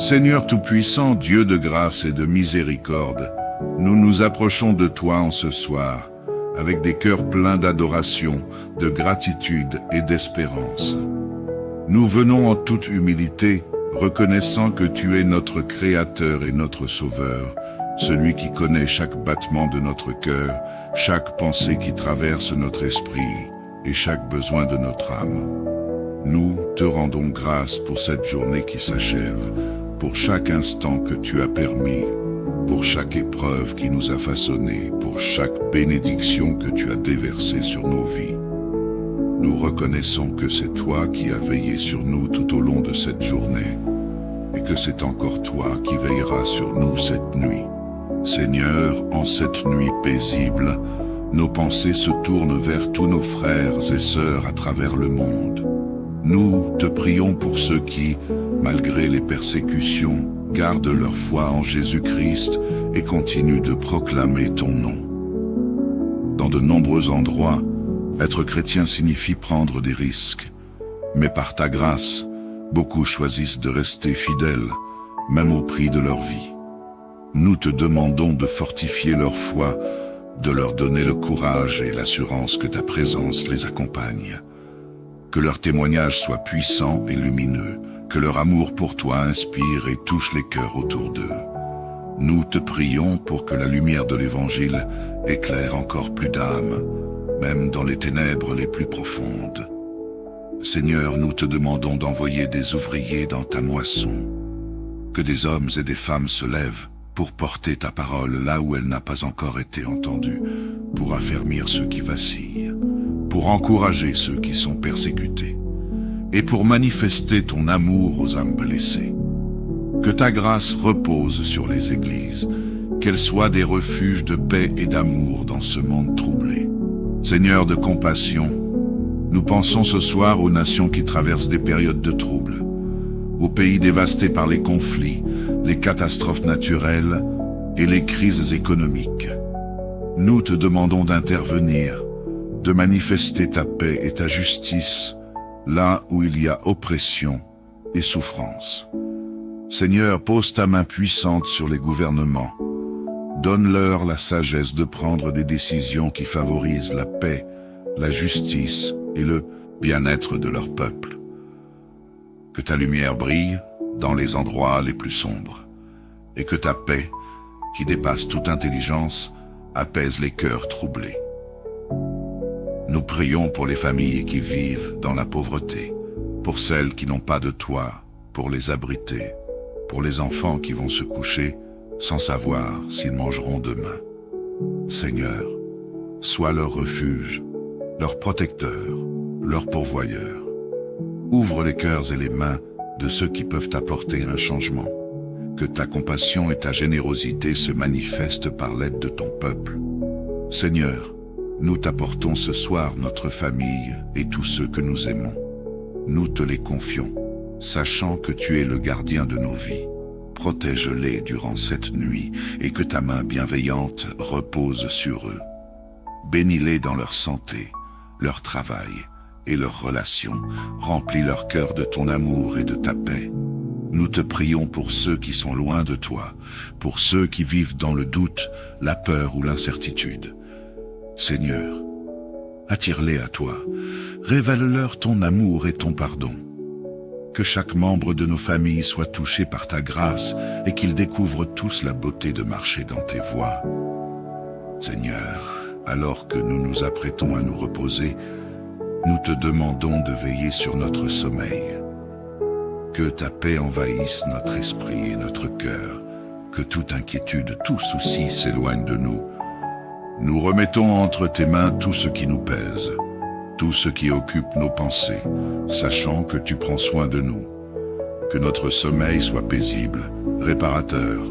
Seigneur Tout-Puissant, Dieu de grâce et de miséricorde, nous nous approchons de toi en ce soir, avec des cœurs pleins d'adoration, de gratitude et d'espérance. Nous venons en toute humilité, reconnaissant que tu es notre Créateur et notre Sauveur, celui qui connaît chaque battement de notre cœur, chaque pensée qui traverse notre esprit et chaque besoin de notre âme. Nous te rendons grâce pour cette journée qui s'achève, pour chaque instant que tu as permis, pour chaque épreuve qui nous a façonnés, pour chaque bénédiction que tu as déversée sur nos vies. Nous reconnaissons que c'est toi qui as veillé sur nous tout au long de cette journée, et que c'est encore toi qui veilleras sur nous cette nuit. Seigneur, en cette nuit paisible, nos pensées se tournent vers tous nos frères et sœurs à travers le monde. Nous te prions pour ceux qui, malgré les persécutions, gardent leur foi en Jésus-Christ et continuent de proclamer ton nom. Dans de nombreux endroits, être chrétien signifie prendre des risques. Mais par ta grâce, beaucoup choisissent de rester fidèles, même au prix de leur vie. Nous te demandons de fortifier leur foi, de leur donner le courage et l'assurance que ta présence les accompagne. Que leur témoignage soit puissant et lumineux, que leur amour pour toi inspire et touche les cœurs autour d'eux. Nous te prions pour que la lumière de l'Évangile éclaire encore plus d'âmes, même dans les ténèbres les plus profondes. Seigneur, nous te demandons d'envoyer des ouvriers dans ta moisson, que des hommes et des femmes se lèvent pour porter ta parole là où elle n'a pas encore été entendue, pour affermir ceux qui vacillent, pour encourager ceux qui sont persécutés, et pour manifester ton amour aux âmes blessées. Que ta grâce repose sur les églises, qu'elles soient des refuges de paix et d'amour dans ce monde troublé. Seigneur de compassion, nous pensons ce soir aux nations qui traversent des périodes de troubles, aux pays dévastés par les conflits, les catastrophes naturelles et les crises économiques. Nous te demandons d'intervenir, de manifester ta paix et ta justice là où il y a oppression et souffrance. Seigneur, pose ta main puissante sur les gouvernements. Donne-leur la sagesse de prendre des décisions qui favorisent la paix, la justice et le bien-être de leur peuple. Que ta lumière brille dans les endroits les plus sombres, et que ta paix, qui dépasse toute intelligence, apaise les cœurs troublés. Nous prions pour les familles qui vivent dans la pauvreté, pour celles qui n'ont pas de toit, pour les abriter, pour les enfants qui vont se coucher sans savoir s'ils mangeront demain. Seigneur, sois leur refuge, leur protecteur, leur pourvoyeur. Ouvre les cœurs et les mains de ceux qui peuvent apporter un changement. Que ta compassion et ta générosité se manifestent par l'aide de ton peuple. Seigneur, nous t'apportons ce soir notre famille et tous ceux que nous aimons. Nous te les confions, sachant que tu es le gardien de nos vies. Protège-les durant cette nuit et que ta main bienveillante repose sur eux. Bénis-les dans leur santé, leur travail et leurs relations. Remplis leur cœur de ton amour et de ta paix. Nous te prions pour ceux qui sont loin de toi, pour ceux qui vivent dans le doute, la peur ou l'incertitude. Seigneur, attire-les à toi, révèle-leur ton amour et ton pardon. Que chaque membre de nos familles soit touché par ta grâce et qu'ils découvrent tous la beauté de marcher dans tes voies. Seigneur, alors que nous nous apprêtons à nous reposer, nous te demandons de veiller sur notre sommeil. Que ta paix envahisse notre esprit et notre cœur, que toute inquiétude, tout souci s'éloigne de nous. Nous remettons entre tes mains tout ce qui nous pèse, tout ce qui occupe nos pensées, sachant que tu prends soin de nous. Que notre sommeil soit paisible, réparateur,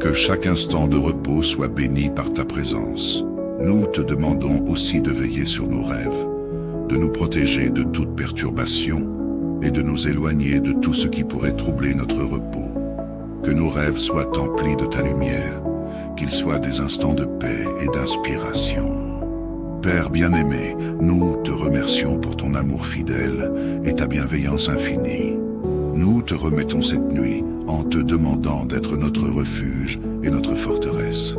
que chaque instant de repos soit béni par ta présence. Nous te demandons aussi de veiller sur nos rêves, de nous protéger de toute perturbation et de nous éloigner de tout ce qui pourrait troubler notre repos. Que nos rêves soient emplis de ta lumière, qu'ils soient des instants de paix et d'inspiration. Père bien-aimé, nous te remercions pour ton amour fidèle et ta bienveillance infinie. Nous te remettons cette nuit en te demandant d'être notre refuge et notre forteresse.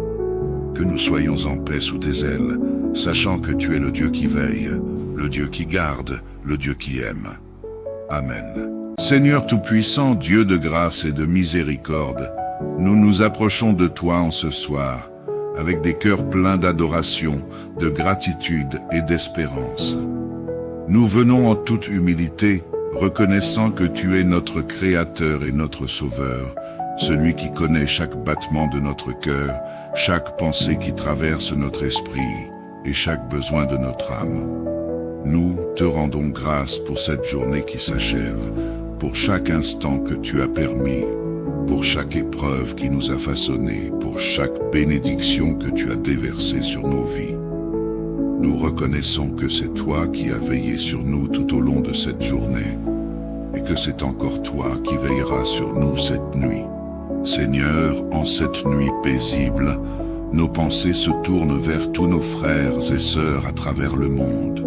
Que nous soyons en paix sous tes ailes, sachant que tu es le Dieu qui veille, le Dieu qui garde, le Dieu qui aime. Amen. Seigneur Tout-Puissant, Dieu de grâce et de miséricorde, nous nous approchons de toi en ce soir, avec des cœurs pleins d'adoration, de gratitude et d'espérance. Nous venons en toute humilité, reconnaissant que tu es notre Créateur et notre Sauveur, celui qui connaît chaque battement de notre cœur, chaque pensée qui traverse notre esprit et chaque besoin de notre âme. Nous te rendons grâce pour cette journée qui s'achève, pour chaque instant que tu as permis, pour chaque épreuve qui nous a façonnés, pour chaque bénédiction que tu as déversée sur nos vies. Nous reconnaissons que c'est toi qui as veillé sur nous tout au long de cette journée, et que c'est encore toi qui veilleras sur nous cette nuit. Seigneur, en cette nuit paisible, nos pensées se tournent vers tous nos frères et sœurs à travers le monde.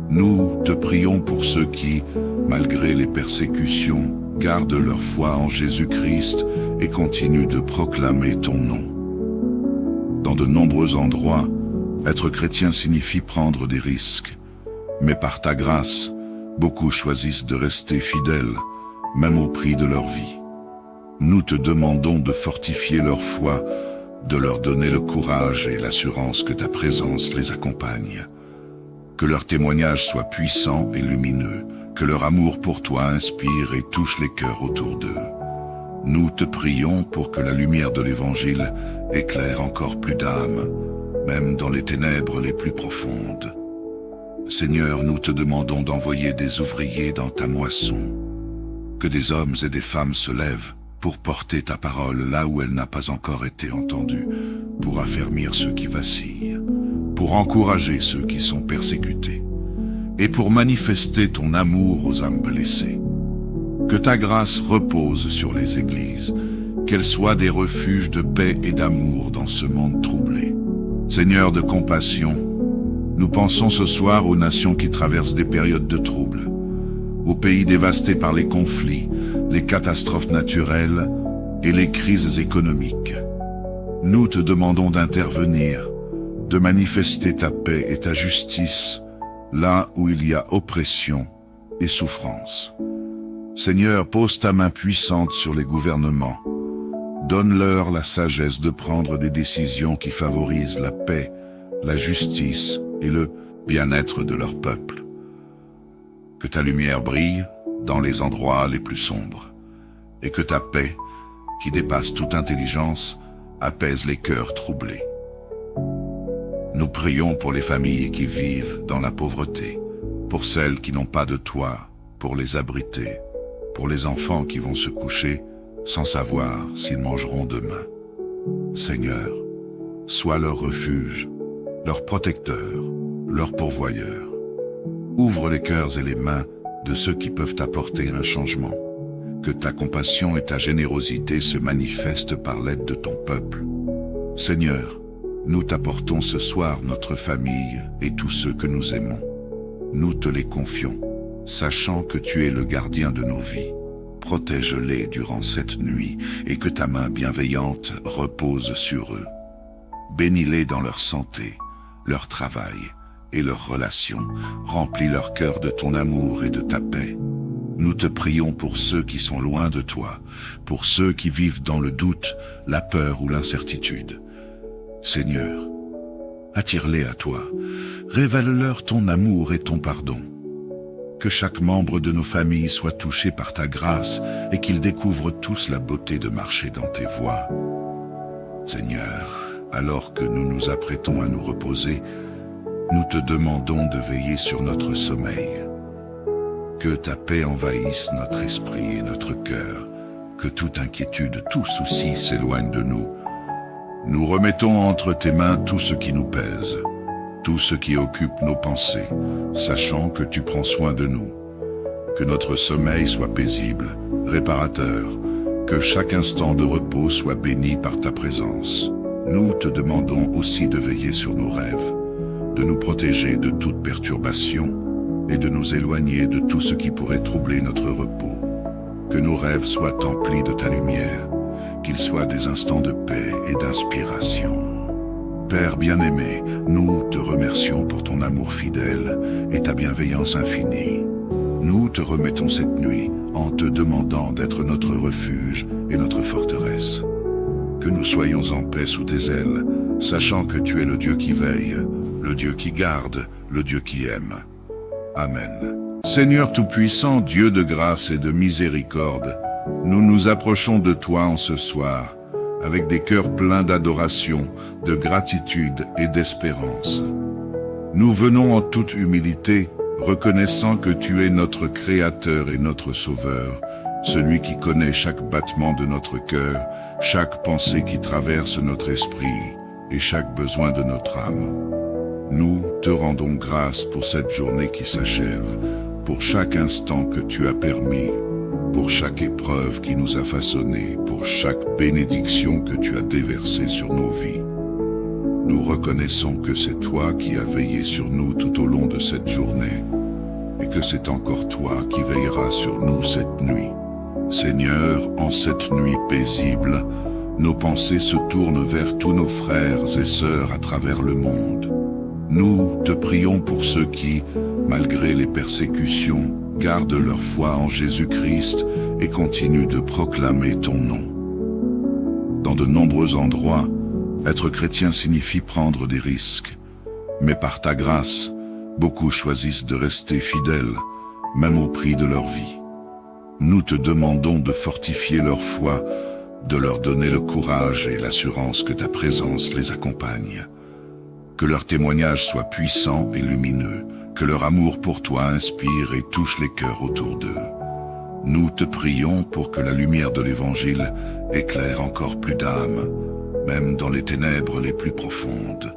Nous te prions pour ceux qui, malgré les persécutions, gardent leur foi en Jésus-Christ et continuent de proclamer ton nom. Dans de nombreux endroits, être chrétien signifie prendre des risques. Mais par ta grâce, beaucoup choisissent de rester fidèles, même au prix de leur vie. Nous te demandons de fortifier leur foi, de leur donner le courage et l'assurance que ta présence les accompagne. Que leur témoignage soit puissant et lumineux, que leur amour pour toi inspire et touche les cœurs autour d'eux. Nous te prions pour que la lumière de l'Évangile éclaire encore plus d'âmes, même dans les ténèbres les plus profondes. Seigneur, nous te demandons d'envoyer des ouvriers dans ta moisson, que des hommes et des femmes se lèvent pour porter ta parole là où elle n'a pas encore été entendue, pour affermir ceux qui vacillent, pour encourager ceux qui sont persécutés, et pour manifester ton amour aux âmes blessées. Que ta grâce repose sur les églises, qu'elles soient des refuges de paix et d'amour dans ce monde troublé. Seigneur de compassion, nous pensons ce soir aux nations qui traversent des périodes de troubles, aux pays dévastés par les conflits, les catastrophes naturelles et les crises économiques. Nous te demandons d'intervenir, de manifester ta paix et ta justice là où il y a oppression et souffrance. Seigneur, pose ta main puissante sur les gouvernements. Donne-leur la sagesse de prendre des décisions qui favorisent la paix, la justice et le bien-être de leur peuple. Que ta lumière brille dans les endroits les plus sombres, et que ta paix, qui dépasse toute intelligence, apaise les cœurs troublés. Nous prions pour les familles qui vivent dans la pauvreté, pour celles qui n'ont pas de toit, pour les abriter, pour les enfants qui vont se coucher sans savoir s'ils mangeront demain. Seigneur, sois leur refuge, leur protecteur, leur pourvoyeur. Ouvre les cœurs et les mains de ceux qui peuvent apporter un changement. Que ta compassion et ta générosité se manifestent par l'aide de ton peuple. Seigneur, nous t'apportons ce soir notre famille et tous ceux que nous aimons. Nous te les confions, sachant que tu es le gardien de nos vies. Protège-les durant cette nuit et que ta main bienveillante repose sur eux. Bénis-les dans leur santé, leur travail et leurs relations. Remplis leur cœur de ton amour et de ta paix. Nous te prions pour ceux qui sont loin de toi, pour ceux qui vivent dans le doute, la peur ou l'incertitude. Seigneur, attire-les à toi, révèle-leur ton amour et ton pardon. Que chaque membre de nos familles soit touché par ta grâce et qu'ils découvrent tous la beauté de marcher dans tes voies. Seigneur, alors que nous nous apprêtons à nous reposer, nous te demandons de veiller sur notre sommeil. Que ta paix envahisse notre esprit et notre cœur, que toute inquiétude, tout souci s'éloigne de nous. Nous remettons entre tes mains tout ce qui nous pèse, tout ce qui occupe nos pensées, sachant que tu prends soin de nous. Que notre sommeil soit paisible, réparateur, que chaque instant de repos soit béni par ta présence. Nous te demandons aussi de veiller sur nos rêves, de nous protéger de toute perturbation et de nous éloigner de tout ce qui pourrait troubler notre repos. que nos rêves soient emplis de ta lumière, qu'ils soient des instants de paix et d'inspiration. Père bien-aimé, nous te remercions pour ton amour fidèle et ta bienveillance infinie. Nous te remettons cette nuit en te demandant d'être notre refuge et notre forteresse. Que nous soyons en paix sous tes ailes, sachant que tu es le Dieu qui veille, le Dieu qui garde, le Dieu qui aime. Amen. Seigneur Tout-Puissant, Dieu de grâce et de miséricorde, nous nous approchons de toi en ce soir, avec des cœurs pleins d'adoration, de gratitude et d'espérance. Nous venons en toute humilité, reconnaissant que tu es notre Créateur et notre Sauveur, celui qui connaît chaque battement de notre cœur, chaque pensée qui traverse notre esprit et chaque besoin de notre âme. Nous te rendons grâce pour cette journée qui s'achève, pour chaque instant que tu as permis, pour chaque épreuve qui nous a façonnés, pour chaque bénédiction que tu as déversée sur nos vies. Nous reconnaissons que c'est toi qui as veillé sur nous tout au long de cette journée, et que c'est encore toi qui veilleras sur nous cette nuit. Seigneur, en cette nuit paisible, nos pensées se tournent vers tous nos frères et sœurs à travers le monde. Nous te prions pour ceux qui, malgré les persécutions, gardent leur foi en Jésus-Christ et continuent de proclamer ton nom. Dans de nombreux endroits, être chrétien signifie prendre des risques. Mais par ta grâce, beaucoup choisissent de rester fidèles, même au prix de leur vie. Nous te demandons de fortifier leur foi, de leur donner le courage et l'assurance que ta présence les accompagne. Que leur témoignage soit puissant et lumineux, que leur amour pour toi inspire et touche les cœurs autour d'eux. Nous te prions pour que la lumière de l'Évangile éclaire encore plus d'âmes, même dans les ténèbres les plus profondes.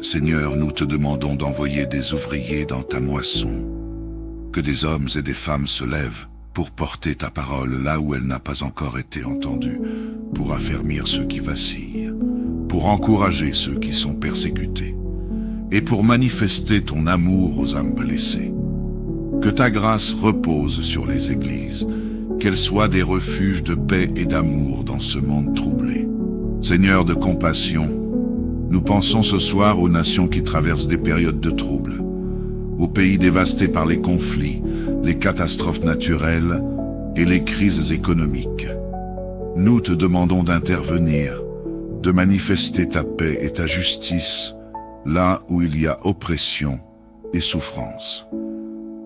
Seigneur, nous te demandons d'envoyer des ouvriers dans ta moisson, que des hommes et des femmes se lèvent pour porter ta parole là où elle n'a pas encore été entendue, pour affermir ceux qui vacillent, pour encourager ceux qui sont persécutés, et pour manifester ton amour aux âmes blessées. Que ta grâce repose sur les églises, qu'elles soient des refuges de paix et d'amour dans ce monde troublé. Seigneur de compassion, nous pensons ce soir aux nations qui traversent des périodes de troubles, aux pays dévastés par les conflits, les catastrophes naturelles et les crises économiques. Nous te demandons d'intervenir, de manifester ta paix et ta justice là où il y a oppression et souffrance.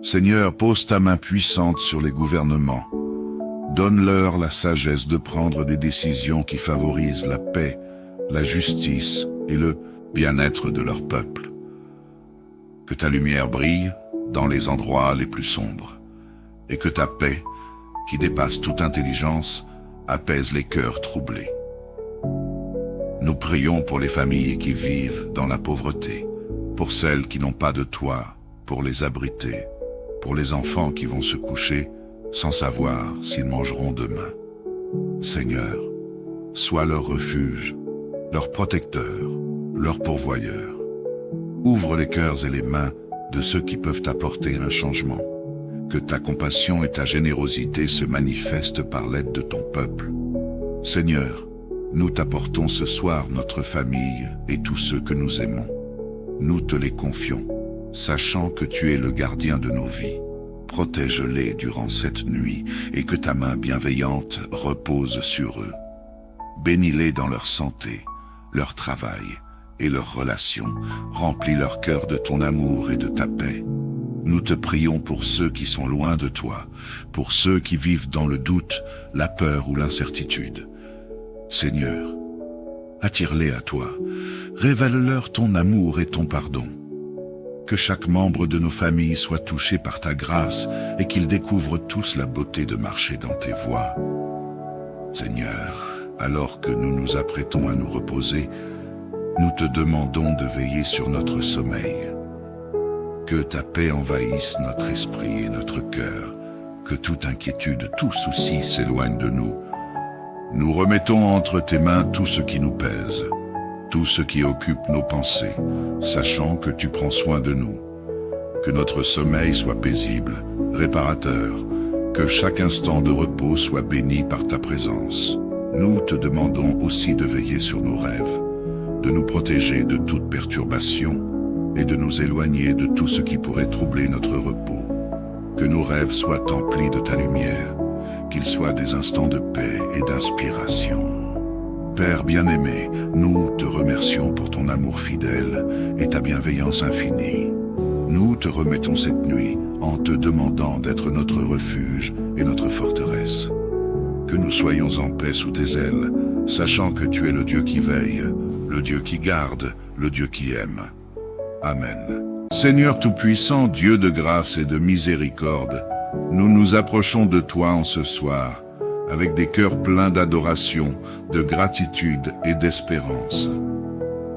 Seigneur, pose ta main puissante sur les gouvernements. Donne-leur la sagesse de prendre des décisions qui favorisent la paix, la justice et le bien-être de leur peuple. Que ta lumière brille dans les endroits les plus sombres, et que ta paix, qui dépasse toute intelligence, apaise les cœurs troublés. Nous prions pour les familles qui vivent dans la pauvreté, pour celles qui n'ont pas de toit pour les abriter, pour les enfants qui vont se coucher sans savoir s'ils mangeront demain. Seigneur, sois leur refuge, leur protecteur, leur pourvoyeur. Ouvre les cœurs et les mains de ceux qui peuvent apporter un changement. Que ta compassion et ta générosité se manifestent par l'aide de ton peuple. Seigneur, nous t'apportons ce soir notre famille et tous ceux que nous aimons. Nous te les confions, sachant que tu es le gardien de nos vies. Protège-les durant cette nuit et que ta main bienveillante repose sur eux. Bénis-les dans leur santé, leur travail et leurs relations. Remplis leur cœur de ton amour et de ta paix. Nous te prions pour ceux qui sont loin de toi, pour ceux qui vivent dans le doute, la peur ou l'incertitude. Seigneur, attire-les à toi, révèle-leur ton amour et ton pardon. Que chaque membre de nos familles soit touché par ta grâce et qu'ils découvrent tous la beauté de marcher dans tes voies. Seigneur, alors que nous nous apprêtons à nous reposer, nous te demandons de veiller sur notre sommeil. Que ta paix envahisse notre esprit et notre cœur, que toute inquiétude, tout souci s'éloigne de nous. Nous remettons entre tes mains tout ce qui nous pèse, tout ce qui occupe nos pensées, sachant que tu prends soin de nous. Que notre sommeil soit paisible, réparateur, Que chaque instant de repos soit béni par ta présence. Nous te demandons aussi de veiller sur nos rêves, de nous protéger de toute perturbation et de nous éloigner de tout ce qui pourrait troubler notre repos. Que nos rêves soient emplis de ta lumière, qu'ils soient des instants de paix et d'inspiration. Père bien-aimé, nous te remercions pour ton amour fidèle et ta bienveillance infinie. Nous te remettons cette nuit en te demandant d'être notre refuge et notre forteresse. Que nous soyons en paix sous tes ailes, sachant que tu es le Dieu qui veille, le Dieu qui garde, le Dieu qui aime. Amen. Seigneur Tout-Puissant, Dieu de grâce et de miséricorde, nous nous approchons de toi en ce soir, avec des cœurs pleins d'adoration, de gratitude et d'espérance.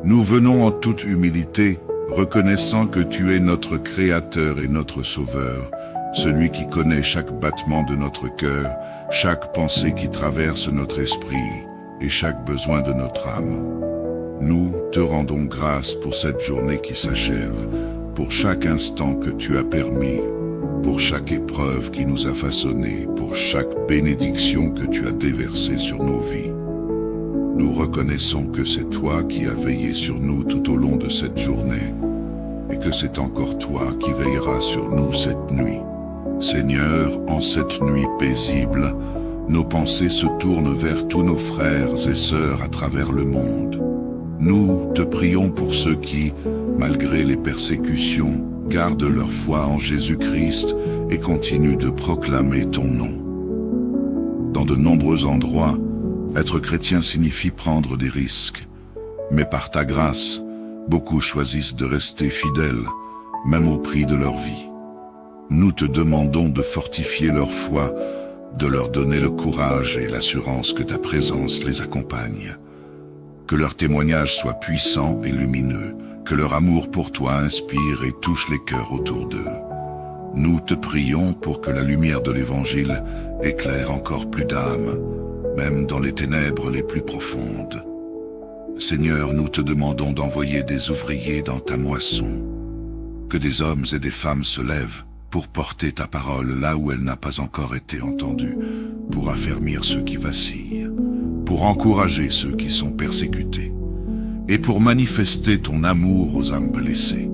Nous venons en toute humilité, reconnaissant que tu es notre Créateur et notre Sauveur, celui qui connaît chaque battement de notre cœur, chaque pensée qui traverse notre esprit et chaque besoin de notre âme. Nous te rendons grâce pour cette journée qui s'achève, pour chaque instant que tu as permis, pour chaque épreuve qui nous a façonnés, pour chaque bénédiction que tu as déversée sur nos vies. Nous reconnaissons que c'est toi qui as veillé sur nous tout au long de cette journée, et que c'est encore toi qui veilleras sur nous cette nuit. Seigneur, en cette nuit paisible, nos pensées se tournent vers tous nos frères et sœurs à travers le monde. Nous te prions pour ceux qui, malgré les persécutions, gardent leur foi en Jésus-Christ et continuent de proclamer ton nom. Dans de nombreux endroits, être chrétien signifie prendre des risques. Mais par ta grâce, beaucoup choisissent de rester fidèles, même au prix de leur vie. Nous te demandons de fortifier leur foi, de leur donner le courage et l'assurance que ta présence les accompagne. Que leur témoignage soit puissant et lumineux, que leur amour pour toi inspire et touche les cœurs autour d'eux. Nous te prions pour que la lumière de l'Évangile éclaire encore plus d'âmes, même dans les ténèbres les plus profondes. Seigneur, nous te demandons d'envoyer des ouvriers dans ta moisson, que des hommes et des femmes se lèvent pour porter ta parole là où elle n'a pas encore été entendue, pour affermir ceux qui vacillent, pour encourager ceux qui sont persécutés, et pour manifester ton amour aux âmes blessées.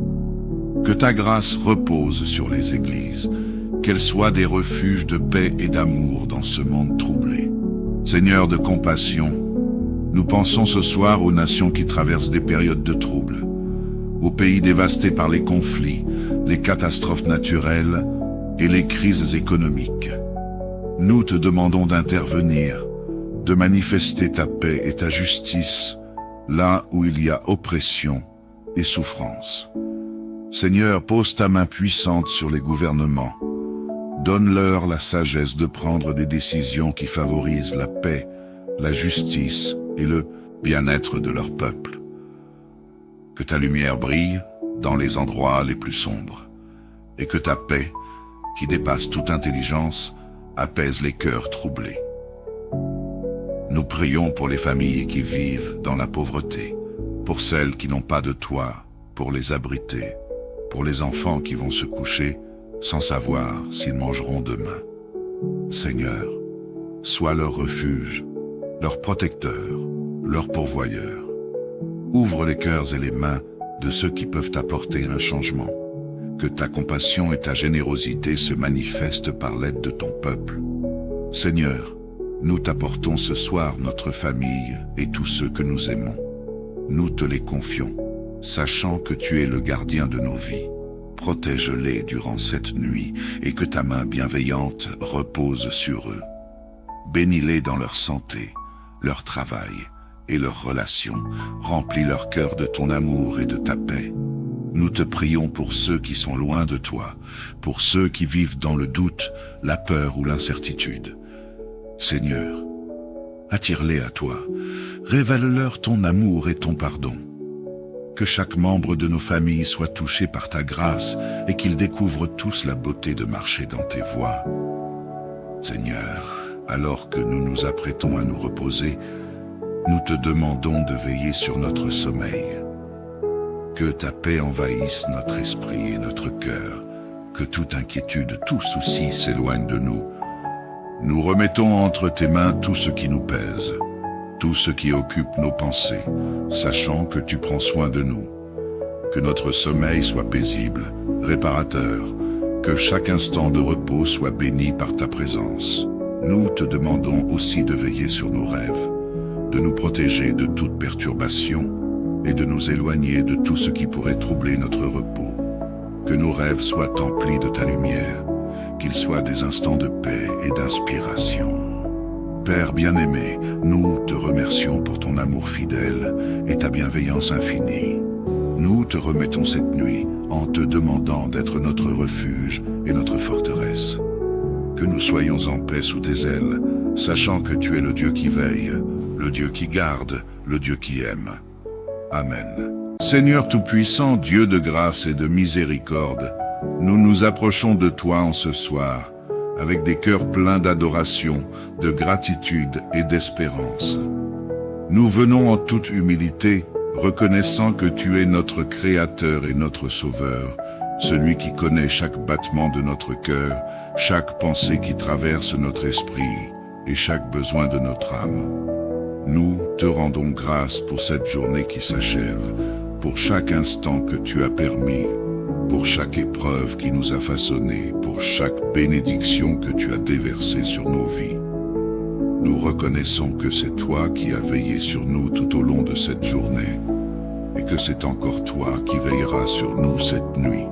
Que ta grâce repose sur les églises, qu'elles soient des refuges de paix et d'amour dans ce monde troublé. Seigneur de compassion, nous pensons ce soir aux nations qui traversent des périodes de trouble, aux pays dévastés par les conflits, les catastrophes naturelles et les crises économiques. Nous te demandons d'intervenir, de manifester ta paix et ta justice là où il y a oppression et souffrance. Seigneur, pose ta main puissante sur les gouvernements. Donne-leur la sagesse de prendre des décisions qui favorisent la paix, la justice et le bien-être de leur peuple. Que ta lumière brille dans les endroits les plus sombres, et que ta paix, qui dépasse toute intelligence, apaise les cœurs troublés. Nous prions pour les familles qui vivent dans la pauvreté, pour celles qui n'ont pas de toit, pour les abriter, pour les enfants qui vont se coucher sans savoir s'ils mangeront demain. Seigneur, sois leur refuge, leur protecteur, leur pourvoyeur. Ouvre les cœurs et les mains de ceux qui peuvent apporter un changement. Que ta compassion et ta générosité se manifestent par l'aide de ton peuple. Seigneur, nous t'apportons ce soir notre famille et tous ceux que nous aimons. Nous te les confions, sachant que tu es le gardien de nos vies. Protège-les durant cette nuit et que ta main bienveillante repose sur eux. Bénis-les dans leur santé, leur travail et leurs relations. Remplis leur cœur de ton amour et de ta paix. Nous te prions pour ceux qui sont loin de toi, pour ceux qui vivent dans le doute, la peur ou l'incertitude. Seigneur, attire-les à toi, révèle-leur ton amour et ton pardon. Que chaque membre de nos familles soit touché par ta grâce et qu'ils découvrent tous la beauté de marcher dans tes voies. Seigneur, alors que nous nous apprêtons à nous reposer, nous te demandons de veiller sur notre sommeil. Que ta paix envahisse notre esprit et notre cœur, que toute inquiétude, tout souci s'éloigne de nous, Nous remettons entre tes mains tout ce qui nous pèse, tout ce qui occupe nos pensées, sachant que tu prends soin de nous. Que notre sommeil soit paisible, réparateur, que chaque instant de repos soit béni par ta présence. Nous te demandons aussi de veiller sur nos rêves, de nous protéger de toute perturbation et de nous éloigner de tout ce qui pourrait troubler notre repos. Que nos rêves soient emplis de ta lumière, qu'ils soient des instants de paix et d'inspiration. Père bien-aimé, nous te remercions pour ton amour fidèle et ta bienveillance infinie. Nous te remettons cette nuit en te demandant d'être notre refuge et notre forteresse. Que nous soyons en paix sous tes ailes, sachant que tu es le Dieu qui veille, le Dieu qui garde, le Dieu qui aime. Amen. Seigneur Tout-Puissant, Dieu de grâce et de miséricorde, nous nous approchons de toi en ce soir, avec des cœurs pleins d'adoration, de gratitude et d'espérance. Nous venons en toute humilité, reconnaissant que tu es notre Créateur et notre Sauveur, celui qui connaît chaque battement de notre cœur, chaque pensée qui traverse notre esprit et chaque besoin de notre âme. Nous te rendons grâce pour cette journée qui s'achève, pour chaque instant que tu as permis, pour chaque épreuve qui nous a façonnés, pour chaque bénédiction que tu as déversée sur nos vies. Nous reconnaissons que c'est toi qui as veillé sur nous tout au long de cette journée, et que c'est encore toi qui veilleras sur nous cette nuit.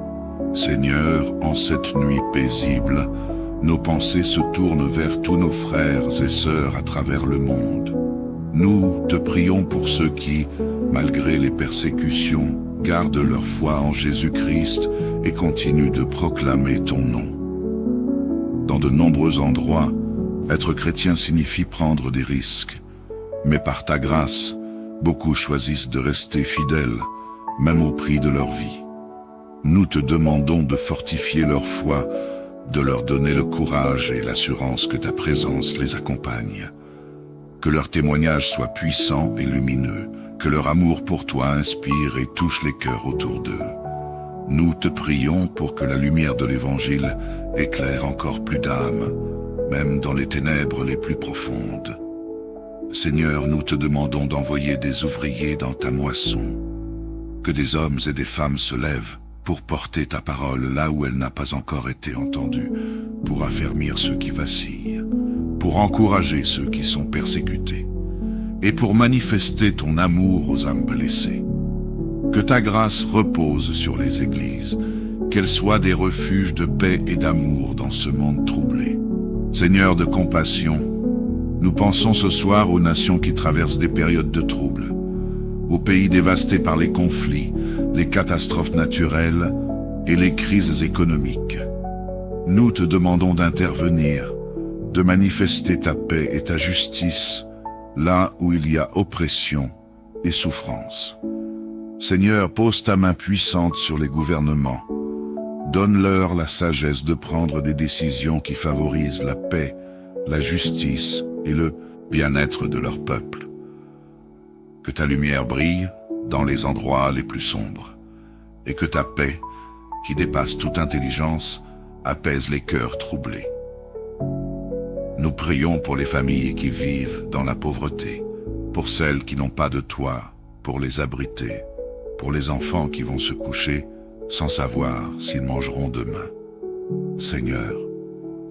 Seigneur, en cette nuit paisible, nos pensées se tournent vers tous nos frères et sœurs à travers le monde. Nous te prions pour ceux qui, malgré les persécutions, gardent leur foi en Jésus-Christ et continuent de proclamer ton nom. Dans de nombreux endroits, être chrétien signifie prendre des risques. Mais par ta grâce, beaucoup choisissent de rester fidèles, même au prix de leur vie. Nous te demandons de fortifier leur foi, de leur donner le courage et l'assurance que ta présence les accompagne. Que leur témoignage soit puissant et lumineux, que leur amour pour toi inspire et touche les cœurs autour d'eux. Nous te prions pour que la lumière de l'Évangile éclaire encore plus d'âmes, même dans les ténèbres les plus profondes. Seigneur, nous te demandons d'envoyer des ouvriers dans ta moisson, que des hommes et des femmes se lèvent pour porter ta parole là où elle n'a pas encore été entendue, pour affermir ceux qui vacillent, pour encourager ceux qui sont persécutés, et pour manifester ton amour aux âmes blessées. Que ta grâce repose sur les églises, qu'elles soient des refuges de paix et d'amour dans ce monde troublé. Seigneur de compassion, nous pensons ce soir aux nations qui traversent des périodes de trouble, aux pays dévastés par les conflits, les catastrophes naturelles et les crises économiques. Nous te demandons d'intervenir, de manifester ta paix et ta justice là où il y a oppression et souffrance. Seigneur, pose ta main puissante sur les gouvernements. Donne-leur la sagesse de prendre des décisions qui favorisent la paix, la justice et le bien-être de leur peuple. Que ta lumière brille dans les endroits les plus sombres, et que ta paix, qui dépasse toute intelligence, apaise les cœurs troublés. Nous prions pour les familles qui vivent dans la pauvreté, pour celles qui n'ont pas de toit, pour les abriter, pour les enfants qui vont se coucher sans savoir s'ils mangeront demain. Seigneur,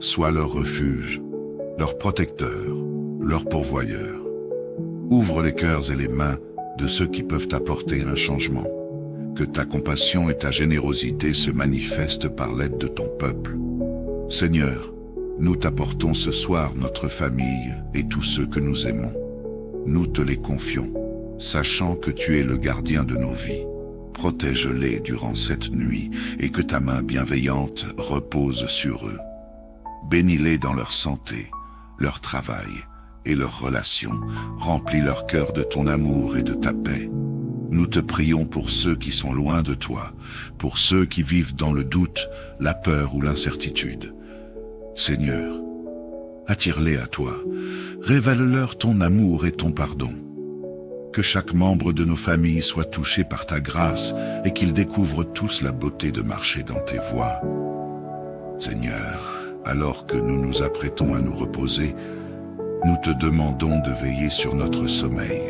sois leur refuge, leur protecteur, leur pourvoyeur. Ouvre les cœurs et les mains de ceux qui peuvent apporter un changement. Que ta compassion et ta générosité se manifestent par l'aide de ton peuple. Seigneur, nous t'apportons ce soir notre famille et tous ceux que nous aimons. Nous te les confions, sachant que tu es le gardien de nos vies. Protège-les durant cette nuit et que ta main bienveillante repose sur eux. Bénis-les dans leur santé, leur travail et leurs relations. Remplis leur cœur de ton amour et de ta paix. Nous te prions pour ceux qui sont loin de toi, pour ceux qui vivent dans le doute, la peur ou l'incertitude. Seigneur, attire-les à toi, révèle-leur ton amour et ton pardon. Que chaque membre de nos familles soit touché par ta grâce et qu'ils découvrent tous la beauté de marcher dans tes voies. Seigneur, alors que nous nous apprêtons à nous reposer, nous te demandons de veiller sur notre sommeil.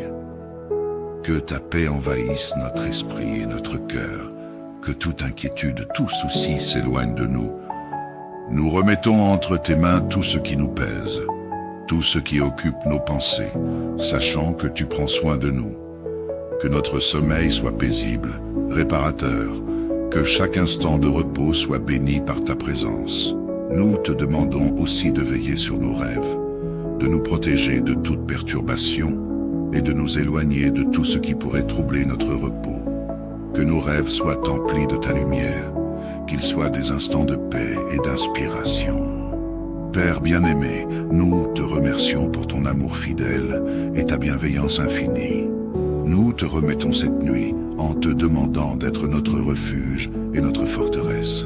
Que ta paix envahisse notre esprit et notre cœur, que toute inquiétude, tout souci s'éloigne de nous. Nous remettons entre tes mains tout ce qui nous pèse, tout ce qui occupe nos pensées, sachant que tu prends soin de nous. Que notre sommeil soit paisible, réparateur, que chaque instant de repos soit béni par ta présence. Nous te demandons aussi de veiller sur nos rêves, de nous protéger de toute perturbation et de nous éloigner de tout ce qui pourrait troubler notre repos. Que nos rêves soient emplis de ta lumière, qu'ils soient des instants de paix et d'inspiration. Père bien-aimé, nous te remercions pour ton amour fidèle et ta bienveillance infinie. Nous te remettons cette nuit en te demandant d'être notre refuge et notre forteresse.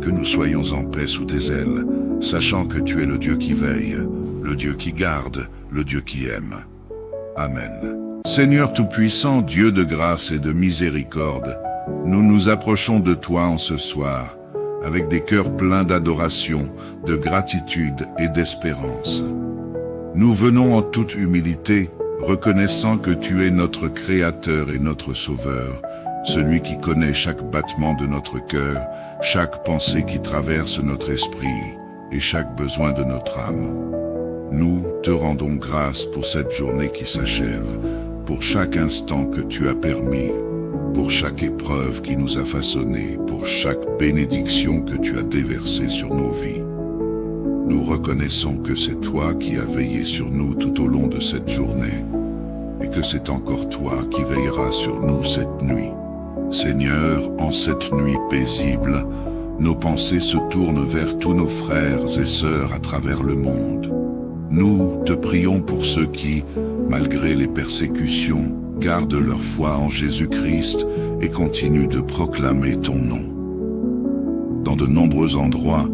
Que nous soyons en paix sous tes ailes, sachant que tu es le Dieu qui veille, le Dieu qui garde, le Dieu qui aime. Amen. Seigneur Tout-Puissant, Dieu de grâce et de miséricorde, nous nous approchons de toi en ce soir, avec des cœurs pleins d'adoration, de gratitude et d'espérance. Nous venons en toute humilité, reconnaissant que tu es notre Créateur et notre Sauveur, celui qui connaît chaque battement de notre cœur, chaque pensée qui traverse notre esprit et chaque besoin de notre âme. Nous te rendons grâce pour cette journée qui s'achève, pour chaque instant que tu as permis, pour chaque épreuve qui nous a façonnés, pour chaque bénédiction que tu as déversée sur nos vies. Nous reconnaissons que c'est toi qui as veillé sur nous tout au long de cette journée, et que c'est encore toi qui veilleras sur nous cette nuit. Seigneur, en cette nuit paisible, nos pensées se tournent vers tous nos frères et sœurs à travers le monde. Nous te prions pour ceux qui, malgré les persécutions, gardent leur foi en Jésus-Christ et continuent de proclamer ton nom. Dans de nombreux endroits,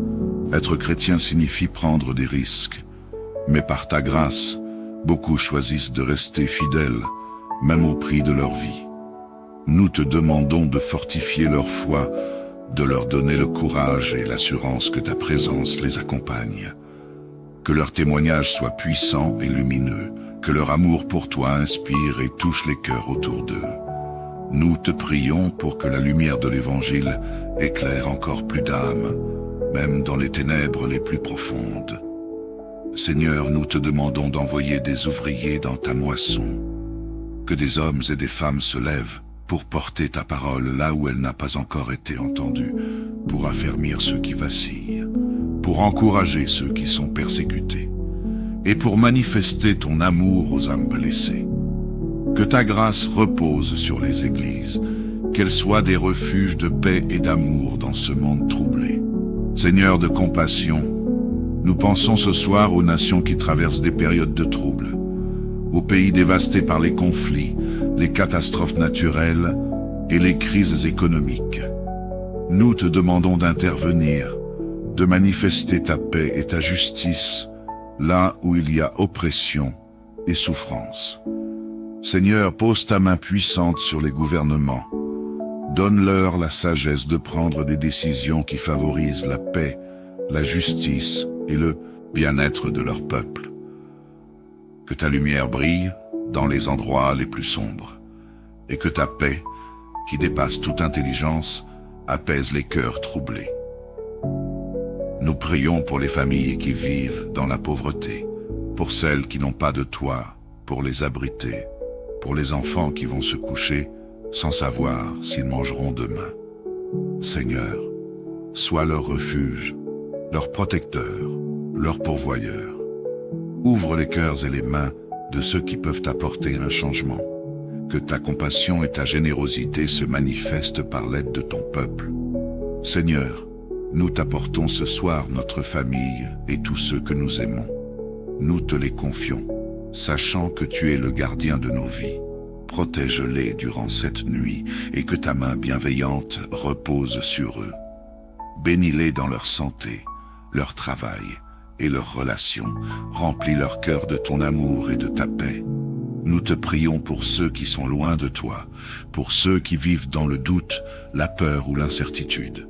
être chrétien signifie prendre des risques. Mais par ta grâce, beaucoup choisissent de rester fidèles, même au prix de leur vie. Nous te demandons de fortifier leur foi, de leur donner le courage et l'assurance que ta présence les accompagne. Que leur témoignage soit puissant et lumineux, que leur amour pour toi inspire et touche les cœurs autour d'eux. Nous te prions pour que la lumière de l'Évangile éclaire encore plus d'âmes, même dans les ténèbres les plus profondes. Seigneur, nous te demandons d'envoyer des ouvriers dans ta moisson, que des hommes et des femmes se lèvent pour porter ta parole là où elle n'a pas encore été entendue, pour affermir ceux qui vacillent, pour encourager ceux qui sont persécutés, et pour manifester ton amour aux âmes blessées. Que ta grâce repose sur les églises, qu'elles soient des refuges de paix et d'amour dans ce monde troublé. Seigneur de compassion, nous pensons ce soir aux nations qui traversent des périodes de trouble, aux pays dévastés par les conflits, les catastrophes naturelles et les crises économiques. Nous te demandons d'intervenir, de manifester ta paix et ta justice là où il y a oppression et souffrance. Seigneur, pose ta main puissante sur les gouvernements. Donne-leur la sagesse de prendre des décisions qui favorisent la paix, la justice et le bien-être de leur peuple. Que ta lumière brille dans les endroits les plus sombres, et que ta paix, qui dépasse toute intelligence, apaise les cœurs troublés. Nous prions pour les familles qui vivent dans la pauvreté, pour celles qui n'ont pas de toit, pour les abriter, pour les enfants qui vont se coucher sans savoir s'ils mangeront demain. Seigneur, sois leur refuge, leur protecteur, leur pourvoyeur. Ouvre les cœurs et les mains de ceux qui peuvent apporter un changement. Que ta compassion et ta générosité se manifestent par l'aide de ton peuple. Seigneur, nous t'apportons ce soir notre famille et tous ceux que nous aimons. Nous te les confions, sachant que tu es le gardien de nos vies. Protège-les durant cette nuit et que ta main bienveillante repose sur eux. Bénis-les dans leur santé, leur travail et leurs relations. Remplis leur cœur de ton amour et de ta paix. Nous te prions pour ceux qui sont loin de toi, pour ceux qui vivent dans le doute, la peur ou l'incertitude.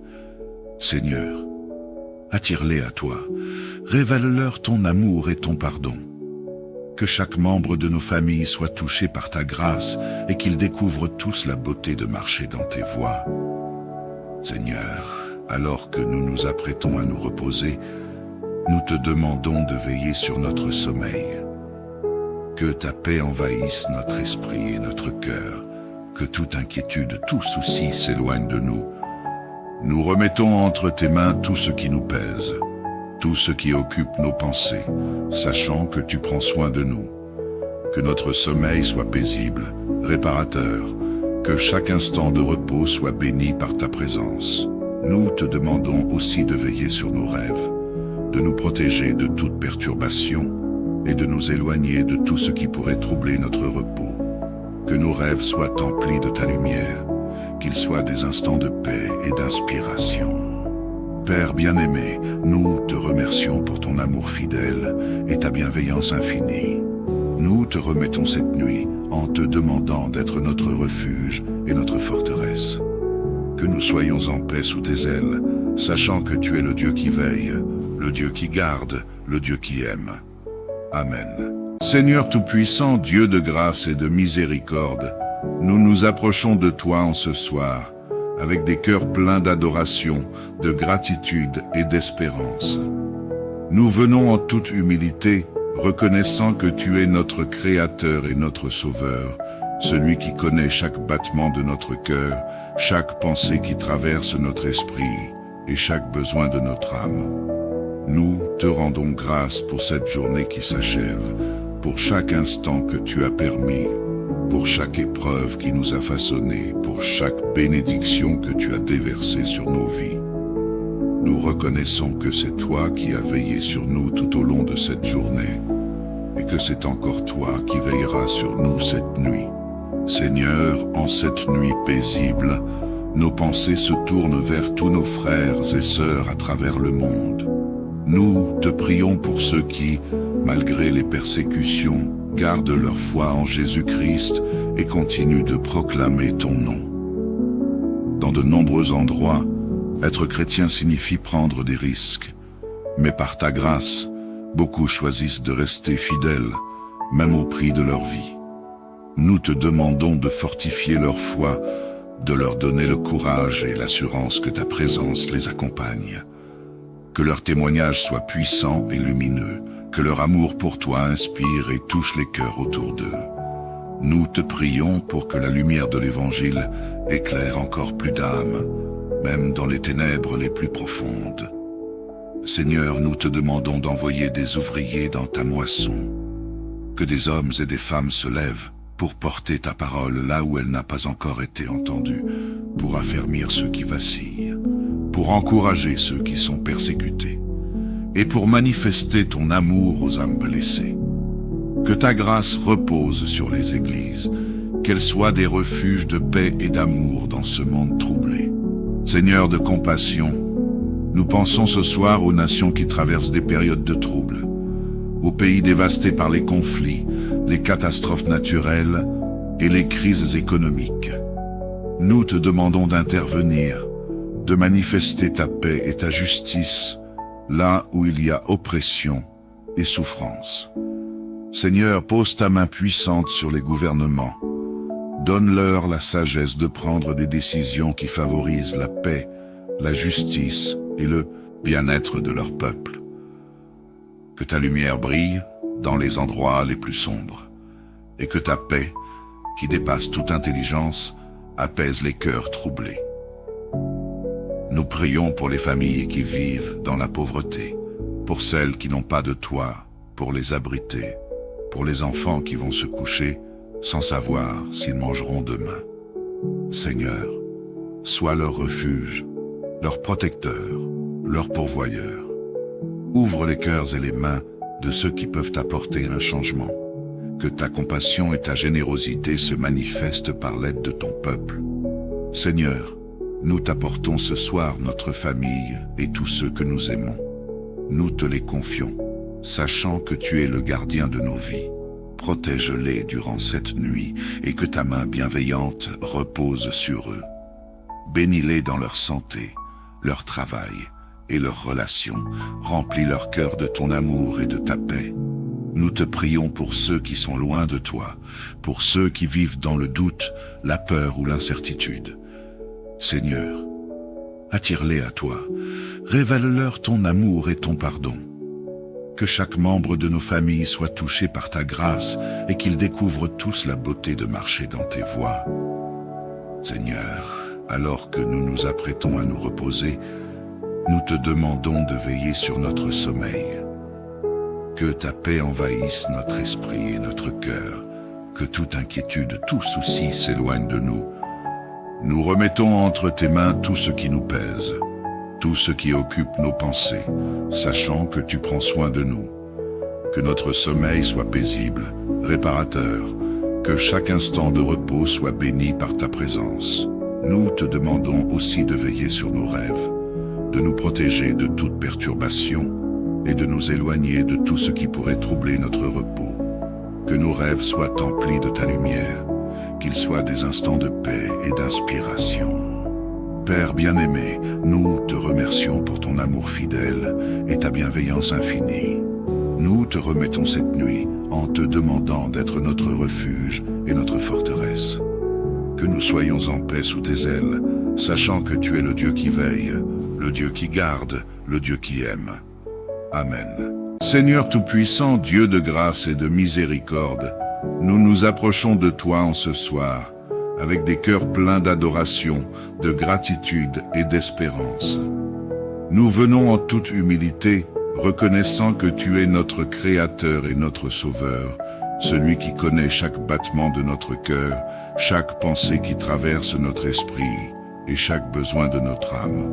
Seigneur, Attire-les à toi. Révèle-leur ton amour et ton pardon. Que chaque membre de nos familles soit touché par ta grâce et qu'ils découvrent tous la beauté de marcher dans tes voies. Seigneur, alors que nous nous apprêtons à nous reposer, nous te demandons de veiller sur notre sommeil. Que ta paix envahisse notre esprit et notre cœur, que toute inquiétude, tout souci s'éloigne de nous. Nous remettons entre tes mains tout ce qui nous pèse, tout ce qui occupe nos pensées, sachant que tu prends soin de nous. Que notre sommeil soit paisible, réparateur, que chaque instant de repos soit béni par ta présence. Nous te demandons aussi de veiller sur nos rêves, de nous protéger de toute perturbation et de nous éloigner de tout ce qui pourrait troubler notre repos. Que nos rêves soient emplis de ta lumière, qu'ils soient des instants de paix et d'inspiration. Père bien-aimé, nous te remercions pour ton amour fidèle et ta bienveillance infinie. Nous te remettons cette nuit en te demandant d'être notre refuge et notre forteresse. Que nous soyons en paix sous tes ailes, sachant que tu es le Dieu qui veille, le Dieu qui garde, le Dieu qui aime. Amen. Seigneur Tout-Puissant, Dieu de grâce et de miséricorde, nous nous approchons de toi en ce soir, avec des cœurs pleins d'adoration, de gratitude et d'espérance. Nous venons en toute humilité, reconnaissant que tu es notre Créateur et notre Sauveur, celui qui connaît chaque battement de notre cœur, chaque pensée qui traverse notre esprit et chaque besoin de notre âme. Nous te rendons grâce pour cette journée qui s'achève, pour chaque instant que tu as permis, pour chaque épreuve qui nous a façonnés, pour chaque bénédiction que tu as déversée sur nos vies. Nous reconnaissons que c'est toi qui as veillé sur nous tout au long de cette journée, et que c'est encore toi qui veilleras sur nous cette nuit. Seigneur, en cette nuit paisible, nos pensées se tournent vers tous nos frères et sœurs à travers le monde. Nous te prions pour ceux qui, malgré les persécutions, gardent leur foi en Jésus-Christ et continuent de proclamer ton nom. Dans de nombreux endroits, être chrétien signifie prendre des risques. Mais par ta grâce, beaucoup choisissent de rester fidèles, même au prix de leur vie. Nous te demandons de fortifier leur foi, de leur donner le courage et l'assurance que ta présence les accompagne. Que leur témoignage soit puissant et lumineux, que leur amour pour toi inspire et touche les cœurs autour d'eux. Nous te prions pour que la lumière de l'Évangile éclaire encore plus d'âmes, même dans les ténèbres les plus profondes. Seigneur, nous te demandons d'envoyer des ouvriers dans ta moisson, que des hommes et des femmes se lèvent pour porter ta parole là où elle n'a pas encore été entendue, pour affermir ceux qui vacillent, pour encourager ceux qui sont persécutés, et pour manifester ton amour aux âmes blessées. Que ta grâce repose sur les églises, qu'elles soient des refuges de paix et d'amour dans ce monde troublé. Seigneur de compassion, nous pensons ce soir aux nations qui traversent des périodes de trouble, aux pays dévastés par les conflits, les catastrophes naturelles et les crises économiques. Nous te demandons d'intervenir, de manifester ta paix et ta justice là où il y a oppression et souffrance. Seigneur, pose ta main puissante sur les gouvernements. Donne-leur la sagesse de prendre des décisions qui favorisent la paix, la justice et le bien-être de leur peuple. Que ta lumière brille dans les endroits les plus sombres, et que ta paix, qui dépasse toute intelligence, apaise les cœurs troublés. Nous prions pour les familles qui vivent dans la pauvreté, pour celles qui n'ont pas de toit, pour les abriter, pour les enfants qui vont se coucher sans savoir s'ils mangeront demain. Seigneur, sois leur refuge, leur protecteur, leur pourvoyeur. Ouvre les cœurs et les mains de ceux qui peuvent apporter un changement. Que ta compassion et ta générosité se manifestent par l'aide de ton peuple. Seigneur, nous t'apportons ce soir notre famille et tous ceux que nous aimons. Nous te les confions, sachant que tu es le gardien de nos vies. Protège-les durant cette nuit et que ta main bienveillante repose sur eux. Bénis-les dans leur santé, leur travail et leurs relations. Remplis leur cœur de ton amour et de ta paix. Nous te prions pour ceux qui sont loin de toi, pour ceux qui vivent dans le doute, la peur ou l'incertitude. Seigneur, attire-les à toi, révèle-leur ton amour et ton pardon. Que chaque membre de nos familles soit touché par ta grâce et qu'ils découvrent tous la beauté de marcher dans tes voies. Seigneur, alors que nous nous apprêtons à nous reposer, nous te demandons de veiller sur notre sommeil. Que ta paix envahisse notre esprit et notre cœur, que toute inquiétude, tout souci s'éloigne de nous. Nous remettons entre tes mains tout ce qui nous pèse, tout ce qui occupe nos pensées, sachant que tu prends soin de nous. Que notre sommeil soit paisible, réparateur, que chaque instant de repos soit béni par ta présence. Nous te demandons aussi de veiller sur nos rêves, de nous protéger de toute perturbation et de nous éloigner de tout ce qui pourrait troubler notre repos. Que nos rêves soient emplis de ta lumière, qu'ils soient des instants de paix et d'inspiration. Père bien-aimé, nous te remercions pour ton amour fidèle et ta bienveillance infinie. Nous te remettons cette nuit en te demandant d'être notre refuge et notre forteresse. Que nous soyons en paix sous tes ailes, sachant que tu es le Dieu qui veille, le Dieu qui garde, le Dieu qui aime. Amen. Seigneur Tout-Puissant, Dieu de grâce et de miséricorde, nous nous approchons de toi en ce soir, avec des cœurs pleins d'adoration, de gratitude et d'espérance. Nous venons en toute humilité, reconnaissant que tu es notre Créateur et notre Sauveur, celui qui connaît chaque battement de notre cœur, chaque pensée qui traverse notre esprit et chaque besoin de notre âme.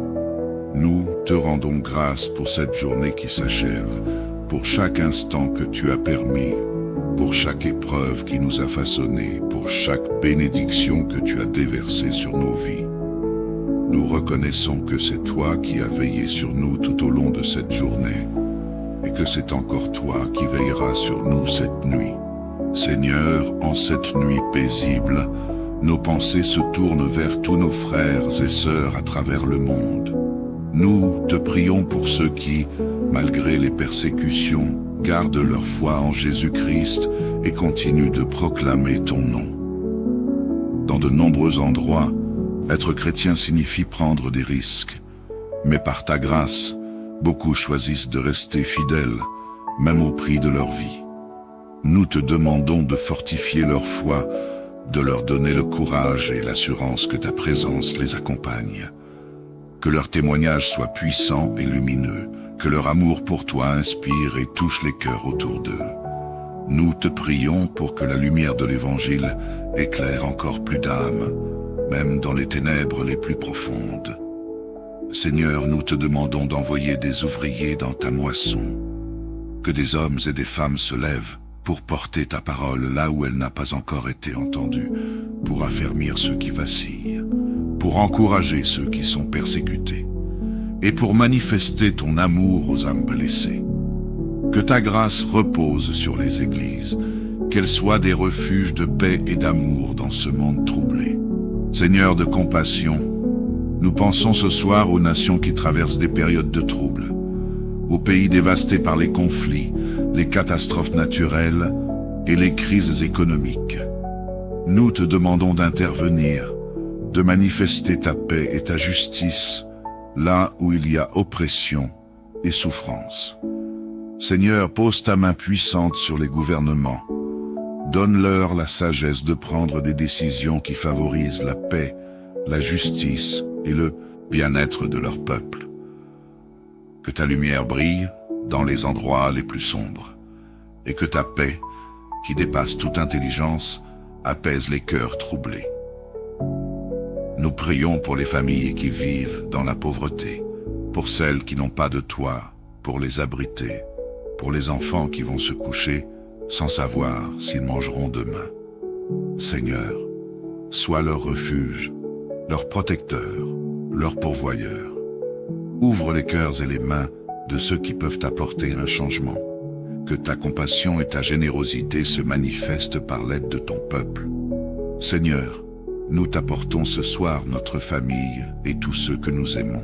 Nous te rendons grâce pour cette journée qui s'achève, pour chaque instant que tu as permis, pour chaque épreuve qui nous a façonnés, pour chaque bénédiction que tu as déversée sur nos vies. Nous reconnaissons que c'est toi qui as veillé sur nous tout au long de cette journée, et que c'est encore toi qui veilleras sur nous cette nuit. Seigneur, en cette nuit paisible, nos pensées se tournent vers tous nos frères et sœurs à travers le monde. Nous te prions pour ceux qui, malgré les persécutions, gardent leur foi en Jésus-Christ et continuent de proclamer ton nom. Dans de nombreux endroits, être chrétien signifie prendre des risques. Mais par ta grâce, beaucoup choisissent de rester fidèles, même au prix de leur vie. Nous te demandons de fortifier leur foi, de leur donner le courage et l'assurance que ta présence les accompagne. Que leur témoignage soit puissant et lumineux, que leur amour pour toi inspire et touche les cœurs autour d'eux. Nous te prions pour que la lumière de l'Évangile éclaire encore plus d'âmes, même dans les ténèbres les plus profondes. Seigneur, nous te demandons d'envoyer des ouvriers dans ta moisson, que des hommes et des femmes se lèvent pour porter ta parole là où elle n'a pas encore été entendue, pour affermir ceux qui vacillent, pour encourager ceux qui sont persécutés, et pour manifester ton amour aux âmes blessées. Que ta grâce repose sur les églises, qu'elles soient des refuges de paix et d'amour dans ce monde troublé. Seigneur de compassion, nous pensons ce soir aux nations qui traversent des périodes de trouble, aux pays dévastés par les conflits, les catastrophes naturelles et les crises économiques. Nous te demandons d'intervenir, de manifester ta paix et ta justice là où il y a oppression et souffrance. Seigneur, pose ta main puissante sur les gouvernements. Donne-leur la sagesse de prendre des décisions qui favorisent la paix, la justice et le bien-être de leur peuple. Que ta lumière brille dans les endroits les plus sombres, et que ta paix, qui dépasse toute intelligence, apaise les cœurs troublés. Nous prions pour les familles qui vivent dans la pauvreté, pour celles qui n'ont pas de toit, pour les abriter, pour les enfants qui vont se coucher sans savoir s'ils mangeront demain. Seigneur, sois leur refuge, leur protecteur, leur pourvoyeur. Ouvre les cœurs et les mains de ceux qui peuvent apporter un changement. Que ta compassion et ta générosité se manifestent par l'aide de ton peuple. Seigneur, nous t'apportons ce soir notre famille et tous ceux que nous aimons.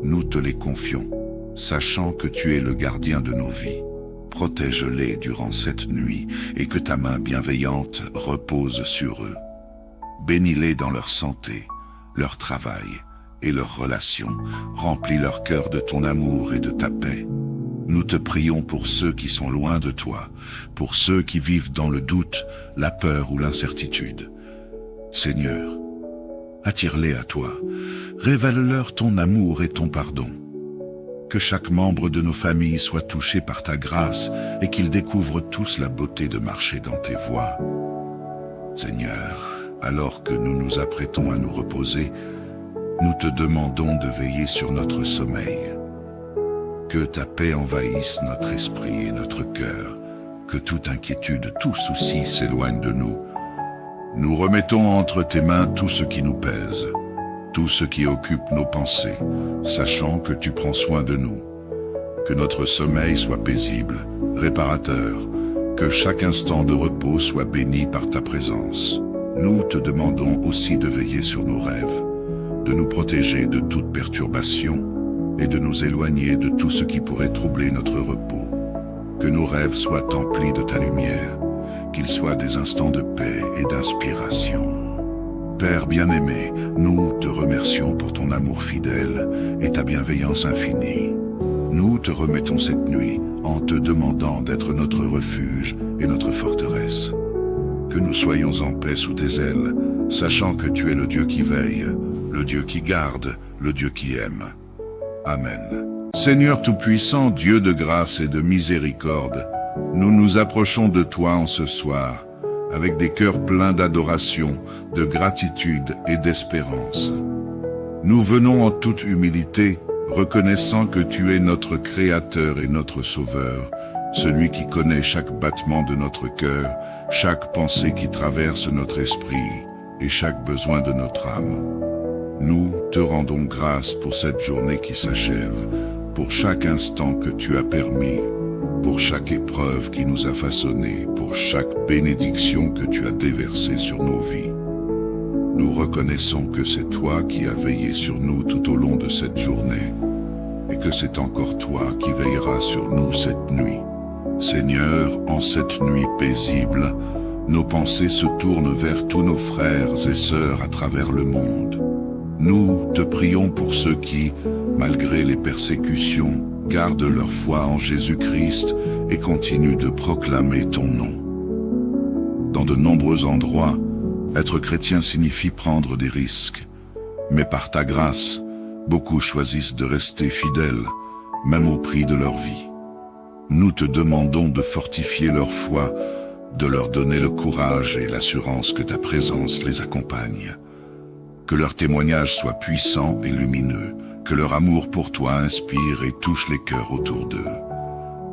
nous te les confions, sachant que tu es le gardien de nos vies. Protège-les durant cette nuit et que ta main bienveillante repose sur eux. Bénis-les dans leur santé, leur travail et leurs relations. Remplis leur cœur de ton amour et de ta paix. Nous te prions pour ceux qui sont loin de toi, pour ceux qui vivent dans le doute, la peur ou l'incertitude. Seigneur, attire-les à toi, révèle-leur ton amour et ton pardon. Que chaque membre de nos familles soit touché par ta grâce et qu'ils découvrent tous la beauté de marcher dans tes voies. Seigneur, alors que nous nous apprêtons à nous reposer, nous te demandons de veiller sur notre sommeil. Que ta paix envahisse notre esprit et notre cœur, que toute inquiétude, tout souci s'éloigne de nous. Nous remettons entre tes mains tout ce qui nous pèse, tout ce qui occupe nos pensées, sachant que tu prends soin de nous. Que notre sommeil soit paisible, réparateur, que chaque instant de repos soit béni par ta présence. Nous te demandons aussi de veiller sur nos rêves, de nous protéger de toute perturbation et de nous éloigner de tout ce qui pourrait troubler notre repos. Que nos rêves soient emplis de ta lumière, qu'ils soient des instants de paix et d'inspiration. Père bien-aimé, nous te remercions pour ton amour fidèle et ta bienveillance infinie. Nous te remettons cette nuit en te demandant d'être notre refuge et notre forteresse. Que nous soyons en paix sous tes ailes, sachant que tu es le Dieu qui veille, le Dieu qui garde, le Dieu qui aime. Amen. Seigneur Tout-Puissant, Dieu de grâce et de miséricorde, nous nous approchons de toi en ce soir, avec des cœurs pleins d'adoration, de gratitude et d'espérance. Nous venons en toute humilité, reconnaissant que tu es notre Créateur et notre Sauveur, celui qui connaît chaque battement de notre cœur, chaque pensée qui traverse notre esprit et chaque besoin de notre âme. Nous te rendons grâce pour cette journée qui s'achève, pour chaque instant que tu as permis, pour chaque épreuve qui nous a façonnés, pour chaque bénédiction que tu as déversée sur nos vies. Nous reconnaissons que c'est toi qui as veillé sur nous tout au long de cette journée, et que c'est encore toi qui veilleras sur nous cette nuit. Seigneur, en cette nuit paisible, nos pensées se tournent vers tous nos frères et sœurs à travers le monde. Nous te prions pour ceux qui, malgré les persécutions, gardent leur foi en Jésus-Christ et continuent de proclamer ton nom. Dans de nombreux endroits, être chrétien signifie prendre des risques. Mais par ta grâce, beaucoup choisissent de rester fidèles, même au prix de leur vie. Nous te demandons de fortifier leur foi, de leur donner le courage et l'assurance que ta présence les accompagne. Que leur témoignage soit puissant et lumineux, que leur amour pour toi inspire et touche les cœurs autour d'eux.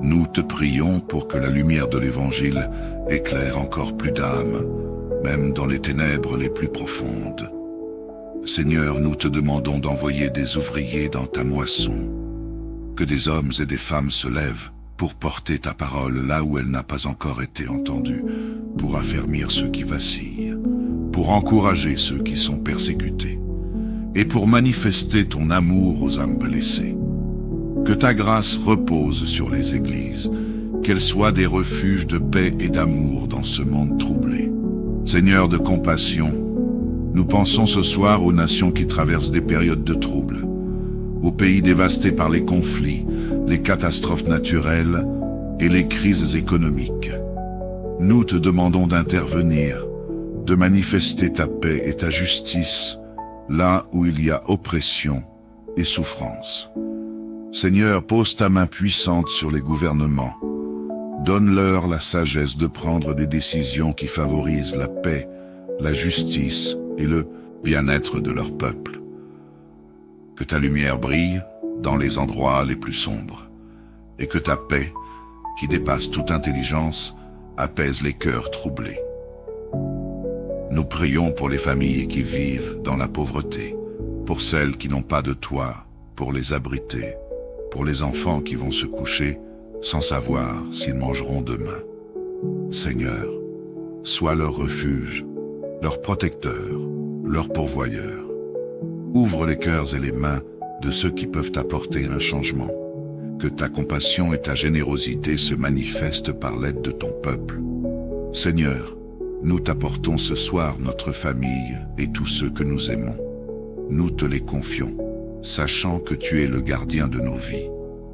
Nous te prions pour que la lumière de l'Évangile éclaire encore plus d'âmes, même dans les ténèbres les plus profondes. Seigneur, nous te demandons d'envoyer des ouvriers dans ta moisson, que des hommes et des femmes se lèvent pour porter ta parole là où elle n'a pas encore été entendue, pour affermir ceux qui vacillent, pour encourager ceux qui sont persécutés, et pour manifester ton amour aux âmes blessées. Que ta grâce repose sur les églises, qu'elles soient des refuges de paix et d'amour dans ce monde troublé. Seigneur de compassion, nous pensons ce soir aux nations qui traversent des périodes de trouble, aux pays dévastés par les conflits, les catastrophes naturelles et les crises économiques. Nous te demandons d'intervenir, de manifester ta paix et ta justice là où il y a oppression et souffrance. Seigneur, pose ta main puissante sur les gouvernements. Donne-leur la sagesse de prendre des décisions qui favorisent la paix, la justice et le bien-être de leur peuple. Que ta lumière brille dans les endroits les plus sombres, et que ta paix, qui dépasse toute intelligence, apaise les cœurs troublés. Nous prions pour les familles qui vivent dans la pauvreté, pour celles qui n'ont pas de toit, pour les abriter, pour les enfants qui vont se coucher sans savoir s'ils mangeront demain. Seigneur, sois leur refuge, leur protecteur, leur pourvoyeur. Ouvre les cœurs et les mains de ceux qui peuvent apporter un changement. Que ta compassion et ta générosité se manifestent par l'aide de ton peuple. Seigneur, nous t'apportons ce soir notre famille et tous ceux que nous aimons. Nous te les confions, sachant que tu es le gardien de nos vies.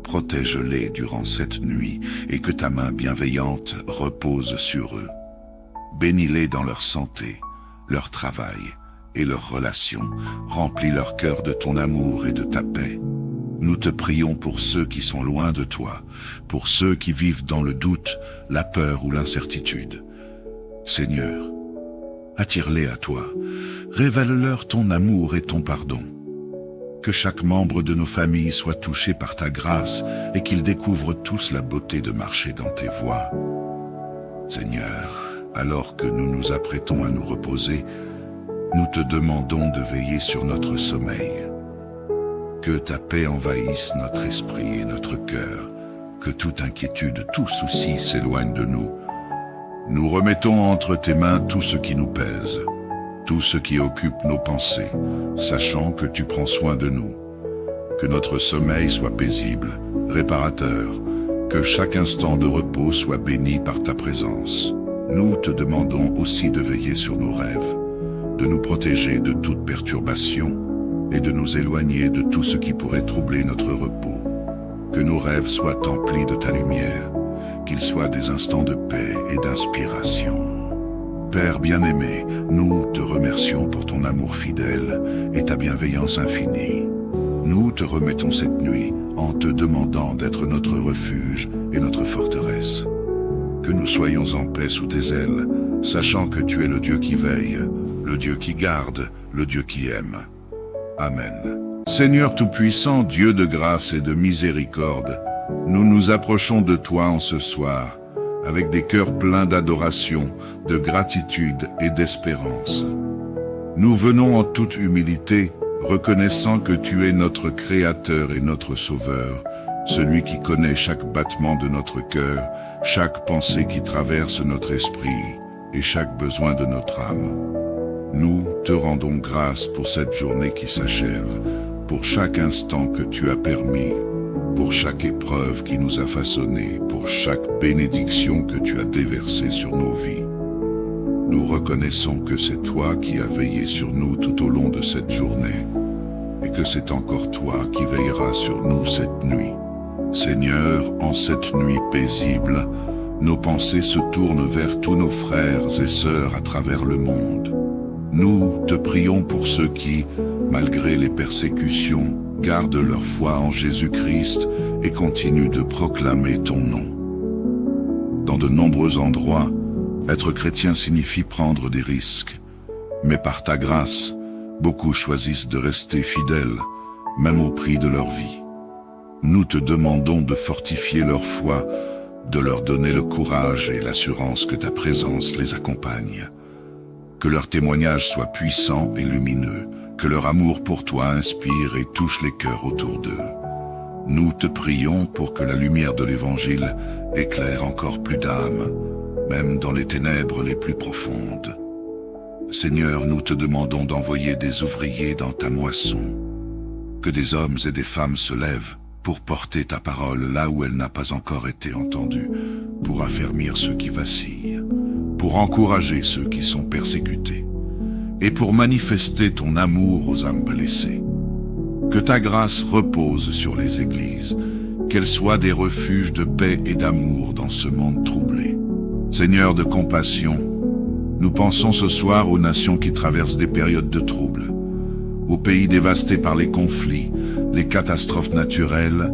Protège-les durant cette nuit et que ta main bienveillante repose sur eux. Bénis-les dans leur santé, leur travail et leurs relations. Remplis leur cœur de ton amour et de ta paix. Nous te prions pour ceux qui sont loin de toi, pour ceux qui vivent dans le doute, la peur ou l'incertitude. Seigneur, attire-les à toi, révèle-leur ton amour et ton pardon. Que chaque membre de nos familles soit touché par ta grâce et qu'ils découvrent tous la beauté de marcher dans tes voies. Seigneur, alors que nous nous apprêtons à nous reposer, nous te demandons de veiller sur notre sommeil. Que ta paix envahisse notre esprit et notre cœur, que toute inquiétude, tout souci s'éloigne de nous. Nous remettons entre tes mains tout ce qui nous pèse, tout ce qui occupe nos pensées, sachant que tu prends soin de nous. Que notre sommeil soit paisible, réparateur, que chaque instant de repos soit béni par ta présence. Nous te demandons aussi de veiller sur nos rêves, de nous protéger de toute perturbation et de nous éloigner de tout ce qui pourrait troubler notre repos. Que nos rêves soient emplis de ta lumière, qu'ils soient des instants de paix et d'inspiration. Père bien-aimé, nous te remercions pour ton amour fidèle et ta bienveillance infinie. Nous te remettons cette nuit en te demandant d'être notre refuge et notre forteresse. Que nous soyons en paix sous tes ailes, sachant que tu es le Dieu qui veille, le Dieu qui garde, le Dieu qui aime. Amen. Seigneur Tout-Puissant, Dieu de grâce et de miséricorde, nous nous approchons de toi en ce soir, avec des cœurs pleins d'adoration, de gratitude et d'espérance. Nous venons en toute humilité, reconnaissant que tu es notre Créateur et notre Sauveur, celui qui connaît chaque battement de notre cœur, chaque pensée qui traverse notre esprit et chaque besoin de notre âme. Nous te rendons grâce pour cette journée qui s'achève, pour chaque instant que tu as permis, pour chaque épreuve qui nous a façonnés, pour chaque bénédiction que tu as déversée sur nos vies. Nous reconnaissons que c'est toi qui as veillé sur nous tout au long de cette journée, et que c'est encore toi qui veilleras sur nous cette nuit. Seigneur, en cette nuit paisible, nos pensées se tournent vers tous nos frères et sœurs à travers le monde. Nous te prions pour ceux qui, malgré les persécutions, gardent leur foi en Jésus-Christ et continuent de proclamer ton nom. Dans de nombreux endroits, être chrétien signifie prendre des risques. Mais par ta grâce, beaucoup choisissent de rester fidèles, même au prix de leur vie. Nous te demandons de fortifier leur foi, de leur donner le courage et l'assurance que ta présence les accompagne. Que leur témoignage soit puissant et lumineux, que leur amour pour toi inspire et touche les cœurs autour d'eux. Nous te prions pour que la lumière de l'Évangile éclaire encore plus d'âmes, même dans les ténèbres les plus profondes. Seigneur, nous te demandons d'envoyer des ouvriers dans ta moisson, que des hommes et des femmes se lèvent pour porter ta parole là où elle n'a pas encore été entendue, pour affermir ceux qui vacillent, pour encourager ceux qui sont persécutés, et pour manifester ton amour aux âmes blessées. Que ta grâce repose sur les églises, qu'elles soient des refuges de paix et d'amour dans ce monde troublé. Seigneur de compassion, nous pensons ce soir aux nations qui traversent des périodes de trouble, aux pays dévastés par les conflits, les catastrophes naturelles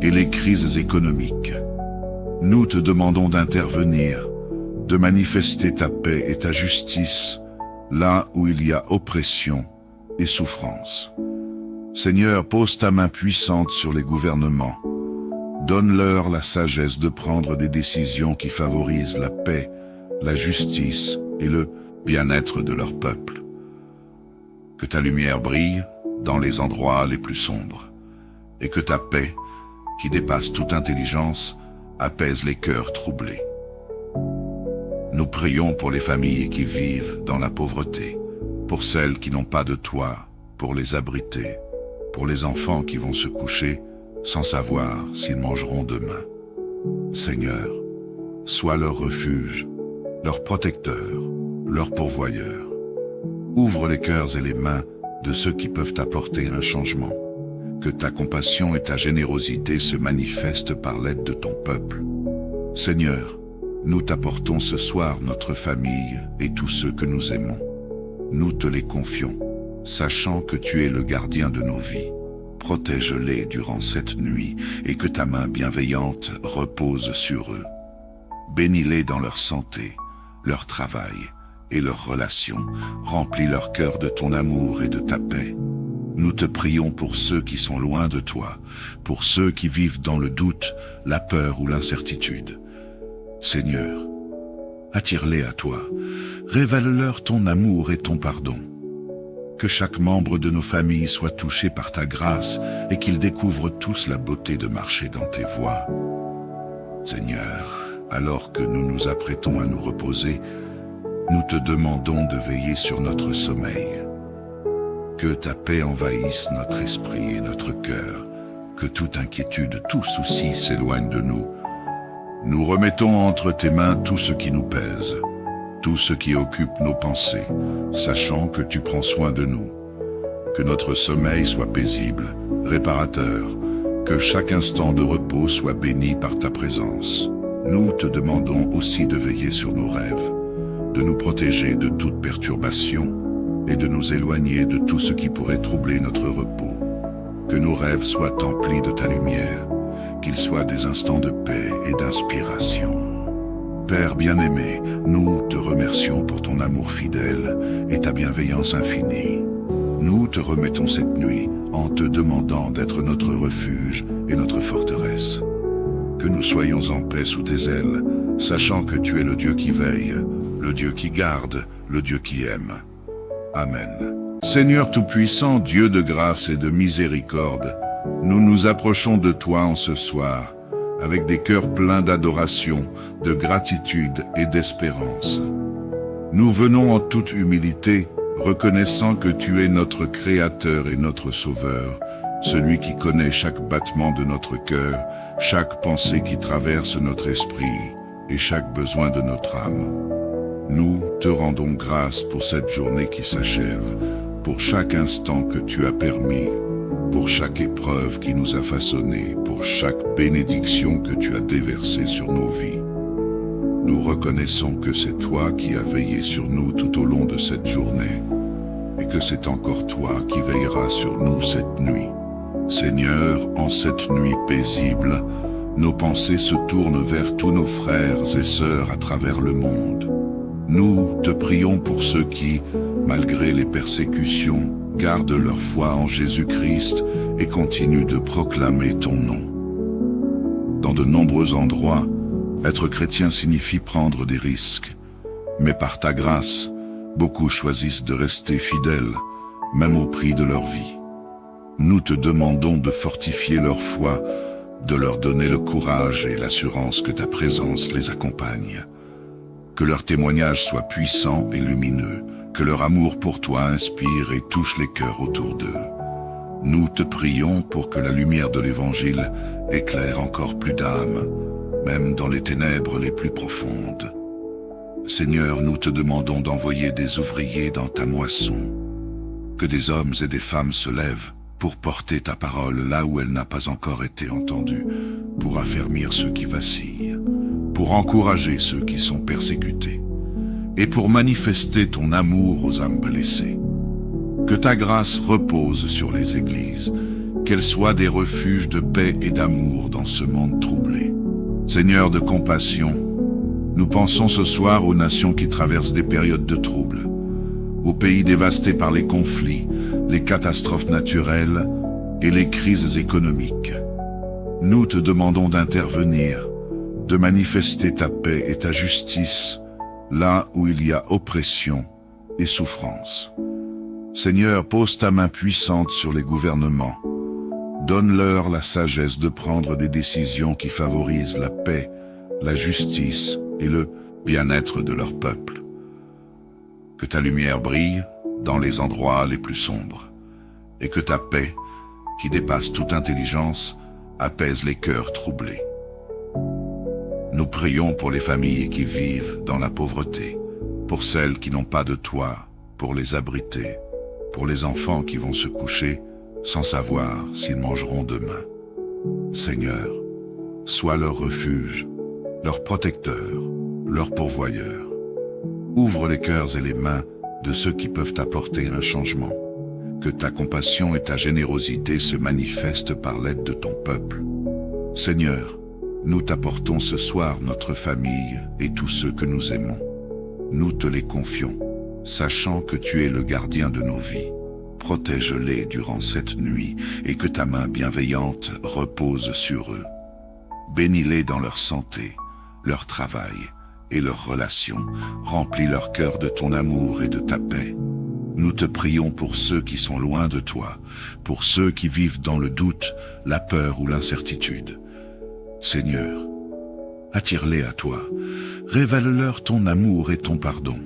et les crises économiques. Nous te demandons d'intervenir, de manifester ta paix et ta justice là où il y a oppression et souffrance. Seigneur, pose ta main puissante sur les gouvernements. Donne-leur la sagesse de prendre des décisions qui favorisent la paix, la justice et le bien-être de leur peuple. Que ta lumière brille dans les endroits les plus sombres, et que ta paix, qui dépasse toute intelligence, apaise les cœurs troublés. Nous prions pour les familles qui vivent dans la pauvreté, pour celles qui n'ont pas de toit pour les abriter, pour les enfants qui vont se coucher sans savoir s'ils mangeront demain. Seigneur, sois leur refuge, leur protecteur, leur pourvoyeur. Ouvre les cœurs et les mains de ceux qui peuvent apporter un changement. Que ta compassion et ta générosité se manifestent par l'aide de ton peuple. Seigneur, nous t'apportons ce soir notre famille et tous ceux que nous aimons. Nous te les confions, sachant que tu es le gardien de nos vies. Protège-les durant cette nuit et que ta main bienveillante repose sur eux. Bénis-les dans leur santé, leur travail et leurs relations. Remplis leur cœur de ton amour et de ta paix. Nous te prions pour ceux qui sont loin de toi, pour ceux qui vivent dans le doute, la peur ou l'incertitude. Seigneur, attire-les à toi, révèle-leur ton amour et ton pardon. Que chaque membre de nos familles soit touché par ta grâce et qu'ils découvrent tous la beauté de marcher dans tes voies. Seigneur, alors que nous nous apprêtons à nous reposer, nous te demandons de veiller sur notre sommeil. Que ta paix envahisse notre esprit et notre cœur, que toute inquiétude, tout souci s'éloigne de nous. Nous remettons entre tes mains tout ce qui nous pèse, tout ce qui occupe nos pensées, sachant que tu prends soin de nous. Que notre sommeil soit paisible, réparateur, que chaque instant de repos soit béni par ta présence. Nous te demandons aussi de veiller sur nos rêves, de nous protéger de toute perturbation et de nous éloigner de tout ce qui pourrait troubler notre repos. Que nos rêves soient emplis de ta lumière, qu'ils soient des instants de paix et d'inspiration. Père bien-aimé, nous te remercions pour ton amour fidèle et ta bienveillance infinie. Nous te remettons cette nuit en te demandant d'être notre refuge et notre forteresse. Que nous soyons en paix sous tes ailes, sachant que tu es le Dieu qui veille, le Dieu qui garde, le Dieu qui aime. Amen. Seigneur Tout-Puissant, Dieu de grâce et de miséricorde, nous nous approchons de toi en ce soir, avec des cœurs pleins d'adoration, de gratitude et d'espérance. Nous venons en toute humilité, reconnaissant que tu es notre Créateur et notre Sauveur, celui qui connaît chaque battement de notre cœur, chaque pensée qui traverse notre esprit et chaque besoin de notre âme. Nous te rendons grâce pour cette journée qui s'achève, pour chaque instant que tu as permis, pour chaque épreuve qui nous a façonnés, pour chaque bénédiction que tu as déversée sur nos vies. Nous reconnaissons que c'est toi qui as veillé sur nous tout au long de cette journée, et que c'est encore toi qui veilleras sur nous cette nuit. Seigneur, en cette nuit paisible, nos pensées se tournent vers tous nos frères et sœurs à travers le monde. Nous te prions pour ceux qui, malgré les persécutions, gardent leur foi en Jésus-Christ et continuent de proclamer ton nom. Dans de nombreux endroits, être chrétien signifie prendre des risques. Mais par ta grâce, beaucoup choisissent de rester fidèles, même au prix de leur vie. Nous te demandons de fortifier leur foi, de leur donner le courage et l'assurance que ta présence les accompagne. Que leur témoignage soit puissant et lumineux, que leur amour pour toi inspire et touche les cœurs autour d'eux. Nous te prions pour que la lumière de l'Évangile éclaire encore plus d'âmes, même dans les ténèbres les plus profondes. Seigneur, nous te demandons d'envoyer des ouvriers dans ta moisson, que des hommes et des femmes se lèvent pour porter ta parole là où elle n'a pas encore été entendue, pour affermir ceux qui vacillent, pour encourager ceux qui sont persécutés, et pour manifester ton amour aux âmes blessées. Que ta grâce repose sur les églises, qu'elles soient des refuges de paix et d'amour dans ce monde troublé. Seigneur de compassion, nous pensons ce soir aux nations qui traversent des périodes de trouble, aux pays dévastés par les conflits, les catastrophes naturelles et les crises économiques. Nous te demandons d'intervenir, de manifester ta paix et ta justice là où il y a oppression et souffrance. Seigneur, pose ta main puissante sur les gouvernements. Donne-leur la sagesse de prendre des décisions qui favorisent la paix, la justice et le bien-être de leur peuple. Que ta lumière brille dans les endroits les plus sombres, et que ta paix qui dépasse toute intelligence, apaise les cœurs troublés. Nous prions pour les familles qui vivent dans la pauvreté, pour celles qui n'ont pas de toit, pour les abriter, pour les enfants qui vont se coucher sans savoir s'ils mangeront demain. Seigneur, sois leur refuge, leur protecteur, leur pourvoyeur. Ouvre les cœurs et les mains de ceux qui peuvent apporter un changement. Que ta compassion et ta générosité se manifestent par l'aide de ton peuple. Seigneur, nous t'apportons ce soir notre famille et tous ceux que nous aimons. Nous te les confions, sachant que tu es le gardien de nos vies. Protège-les durant cette nuit et que ta main bienveillante repose sur eux. Bénis-les dans leur santé, leur travail et leurs relations. Remplis leur cœur de ton amour et de ta paix. Nous te prions pour ceux qui sont loin de toi, pour ceux qui vivent dans le doute, la peur ou l'incertitude. Seigneur, attire-les à toi, révèle-leur ton amour et ton pardon.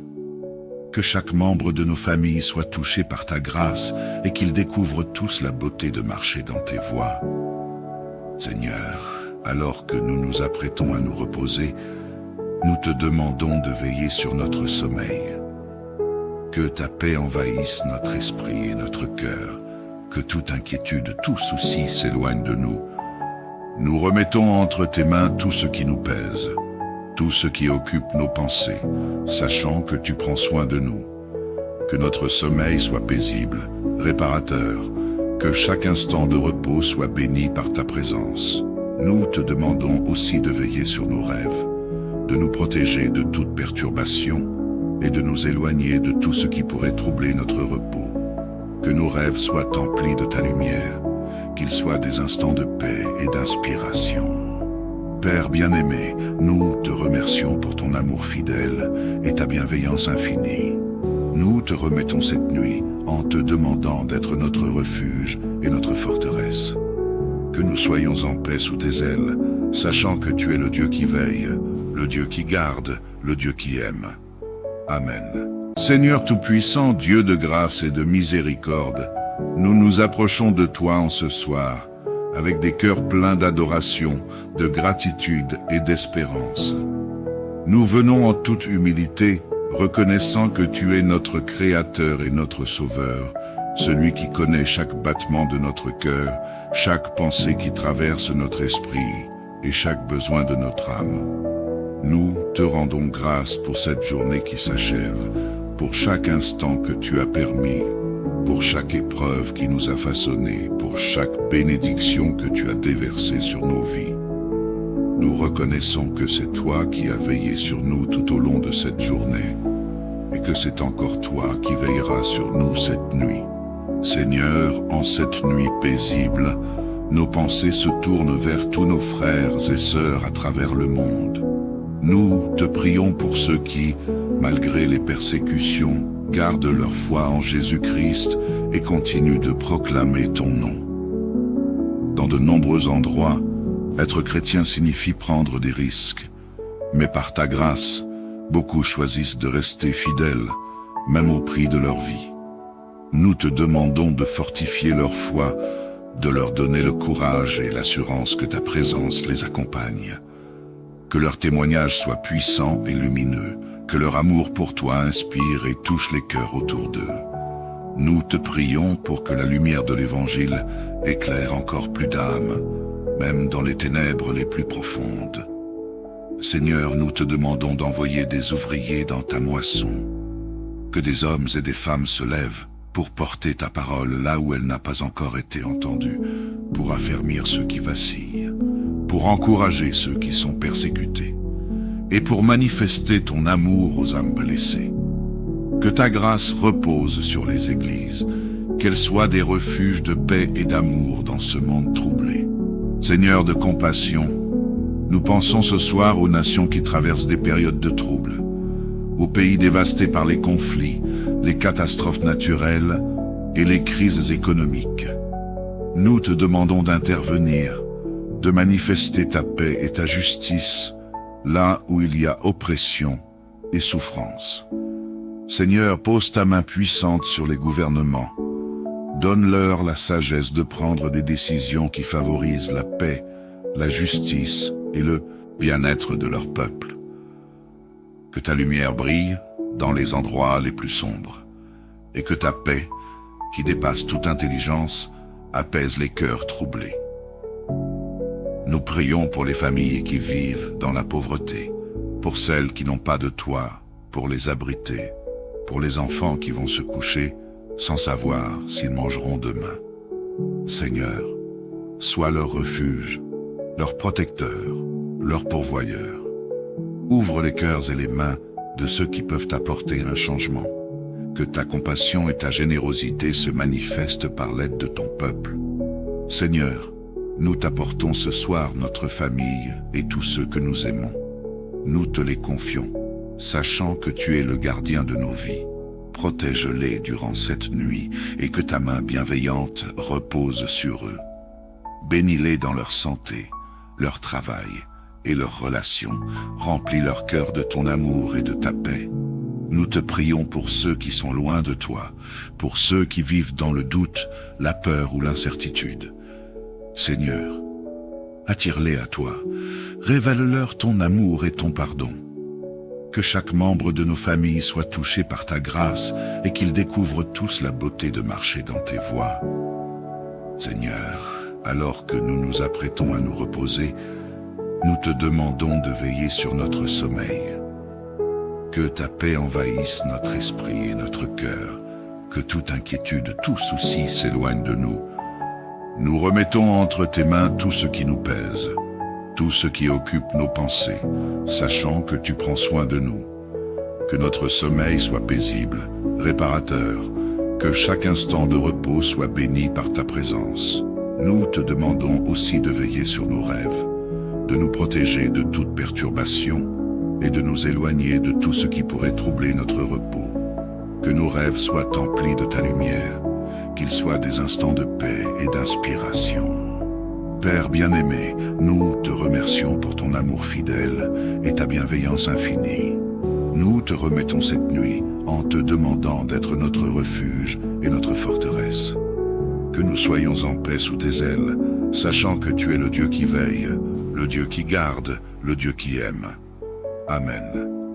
Que chaque membre de nos familles soit touché par ta grâce et qu'ils découvrent tous la beauté de marcher dans tes voies. Seigneur, alors que nous nous apprêtons à nous reposer, nous te demandons de veiller sur notre sommeil. Que ta paix envahisse notre esprit et notre cœur, que toute inquiétude, tout souci s'éloigne de nous. Nous remettons entre tes mains tout ce qui nous pèse, tout ce qui occupe nos pensées, sachant que tu prends soin de nous. Que notre sommeil soit paisible, réparateur, que chaque instant de repos soit béni par ta présence. Nous te demandons aussi de veiller sur nos rêves, de nous protéger de toute perturbation et de nous éloigner de tout ce qui pourrait troubler notre repos. Que nos rêves soient emplis de ta lumière, qu'ils soient des instants de paix et d'inspiration. Père bien-aimé, nous te remercions pour ton amour fidèle et ta bienveillance infinie. Nous te remettons cette nuit en te demandant d'être notre refuge et notre forteresse. Que nous soyons en paix sous tes ailes, sachant que tu es le Dieu qui veille, le Dieu qui garde, le Dieu qui aime. Amen. Seigneur Tout-Puissant, Dieu de grâce et de miséricorde, nous nous approchons de toi en ce soir, avec des cœurs pleins d'adoration, de gratitude et d'espérance. Nous venons en toute humilité, reconnaissant que tu es notre Créateur et notre Sauveur, celui qui connaît chaque battement de notre cœur, chaque pensée qui traverse notre esprit et chaque besoin de notre âme. Nous te rendons grâce pour cette journée qui s'achève, pour chaque instant que tu as permis, pour chaque épreuve qui nous a façonnés, pour chaque bénédiction que tu as déversée sur nos vies. Nous reconnaissons que c'est toi qui as veillé sur nous tout au long de cette journée, et que c'est encore toi qui veilleras sur nous cette nuit. Seigneur, en cette nuit paisible, nos pensées se tournent vers tous nos frères et sœurs à travers le monde. Nous te prions pour ceux qui, malgré les persécutions, gardent leur foi en Jésus-Christ et continuent de proclamer ton nom. Dans de nombreux endroits, être chrétien signifie prendre des risques. Mais par ta grâce, beaucoup choisissent de rester fidèles, même au prix de leur vie. Nous te demandons de fortifier leur foi, de leur donner le courage et l'assurance que ta présence les accompagne. Que leur témoignage soit puissant et lumineux, que leur amour pour toi inspire et touche les cœurs autour d'eux. Nous te prions pour que la lumière de l'Évangile éclaire encore plus d'âmes, même dans les ténèbres les plus profondes. Seigneur, nous te demandons d'envoyer des ouvriers dans ta moisson, que des hommes et des femmes se lèvent pour porter ta parole là où elle n'a pas encore été entendue, pour affermir ceux qui vacillent, pour encourager ceux qui sont persécutés, et pour manifester ton amour aux âmes blessées. Que ta grâce repose sur les églises, qu'elles soient des refuges de paix et d'amour dans ce monde troublé. Seigneur de compassion, nous pensons ce soir aux nations qui traversent des périodes de trouble, aux pays dévastés par les conflits, les catastrophes naturelles et les crises économiques. Nous te demandons d'intervenir, de manifester ta paix et ta justice là où il y a oppression et souffrance. Seigneur, pose ta main puissante sur les gouvernements, Donne-leur la sagesse de prendre des décisions qui favorisent la paix, la justice et le bien-être de leur peuple. Que ta lumière brille dans les endroits les plus sombres, et que ta paix, qui dépasse toute intelligence, apaise les cœurs troublés. Nous prions pour les familles qui vivent dans la pauvreté, pour celles qui n'ont pas de toit pour les abriter, pour les enfants qui vont se coucher sans savoir s'ils mangeront demain. Seigneur, sois leur refuge, leur protecteur, leur pourvoyeur. Ouvre les cœurs et les mains de ceux qui peuvent apporter un changement. Que ta compassion et ta générosité se manifestent par l'aide de ton peuple. Seigneur, nous t'apportons ce soir notre famille et tous ceux que nous aimons. Nous te les confions, sachant que tu es le gardien de nos vies. Protège-les durant cette nuit et que ta main bienveillante repose sur eux. Bénis-les dans leur santé, leur travail et leurs relations. Remplis leur cœur de ton amour et de ta paix. Nous te prions pour ceux qui sont loin de toi, pour ceux qui vivent dans le doute, la peur ou l'incertitude. Seigneur, attire-les à toi, révèle-leur ton amour et ton pardon. Que chaque membre de nos familles soit touché par ta grâce et qu'ils découvrent tous la beauté de marcher dans tes voies. Seigneur, alors que nous nous apprêtons à nous reposer, nous te demandons de veiller sur notre sommeil. Que ta paix envahisse notre esprit et notre cœur, que toute inquiétude, tout souci s'éloigne de nous. Nous remettons entre tes mains tout ce qui nous pèse, tout ce qui occupe nos pensées, sachant que tu prends soin de nous. Que notre sommeil soit paisible, réparateur, que chaque instant de repos soit béni par ta présence. Nous te demandons aussi de veiller sur nos rêves, de nous protéger de toute perturbation et de nous éloigner de tout ce qui pourrait troubler notre repos. Que nos rêves soient emplis de ta lumière, qu'ils soient des instants de paix et d'inspiration. Père bien-aimé, nous te remercions pour ton amour fidèle et ta bienveillance infinie. Nous te remettons cette nuit en te demandant d'être notre refuge et notre forteresse. Que nous soyons en paix sous tes ailes, sachant que tu es le Dieu qui veille, le Dieu qui garde, le Dieu qui aime. Amen.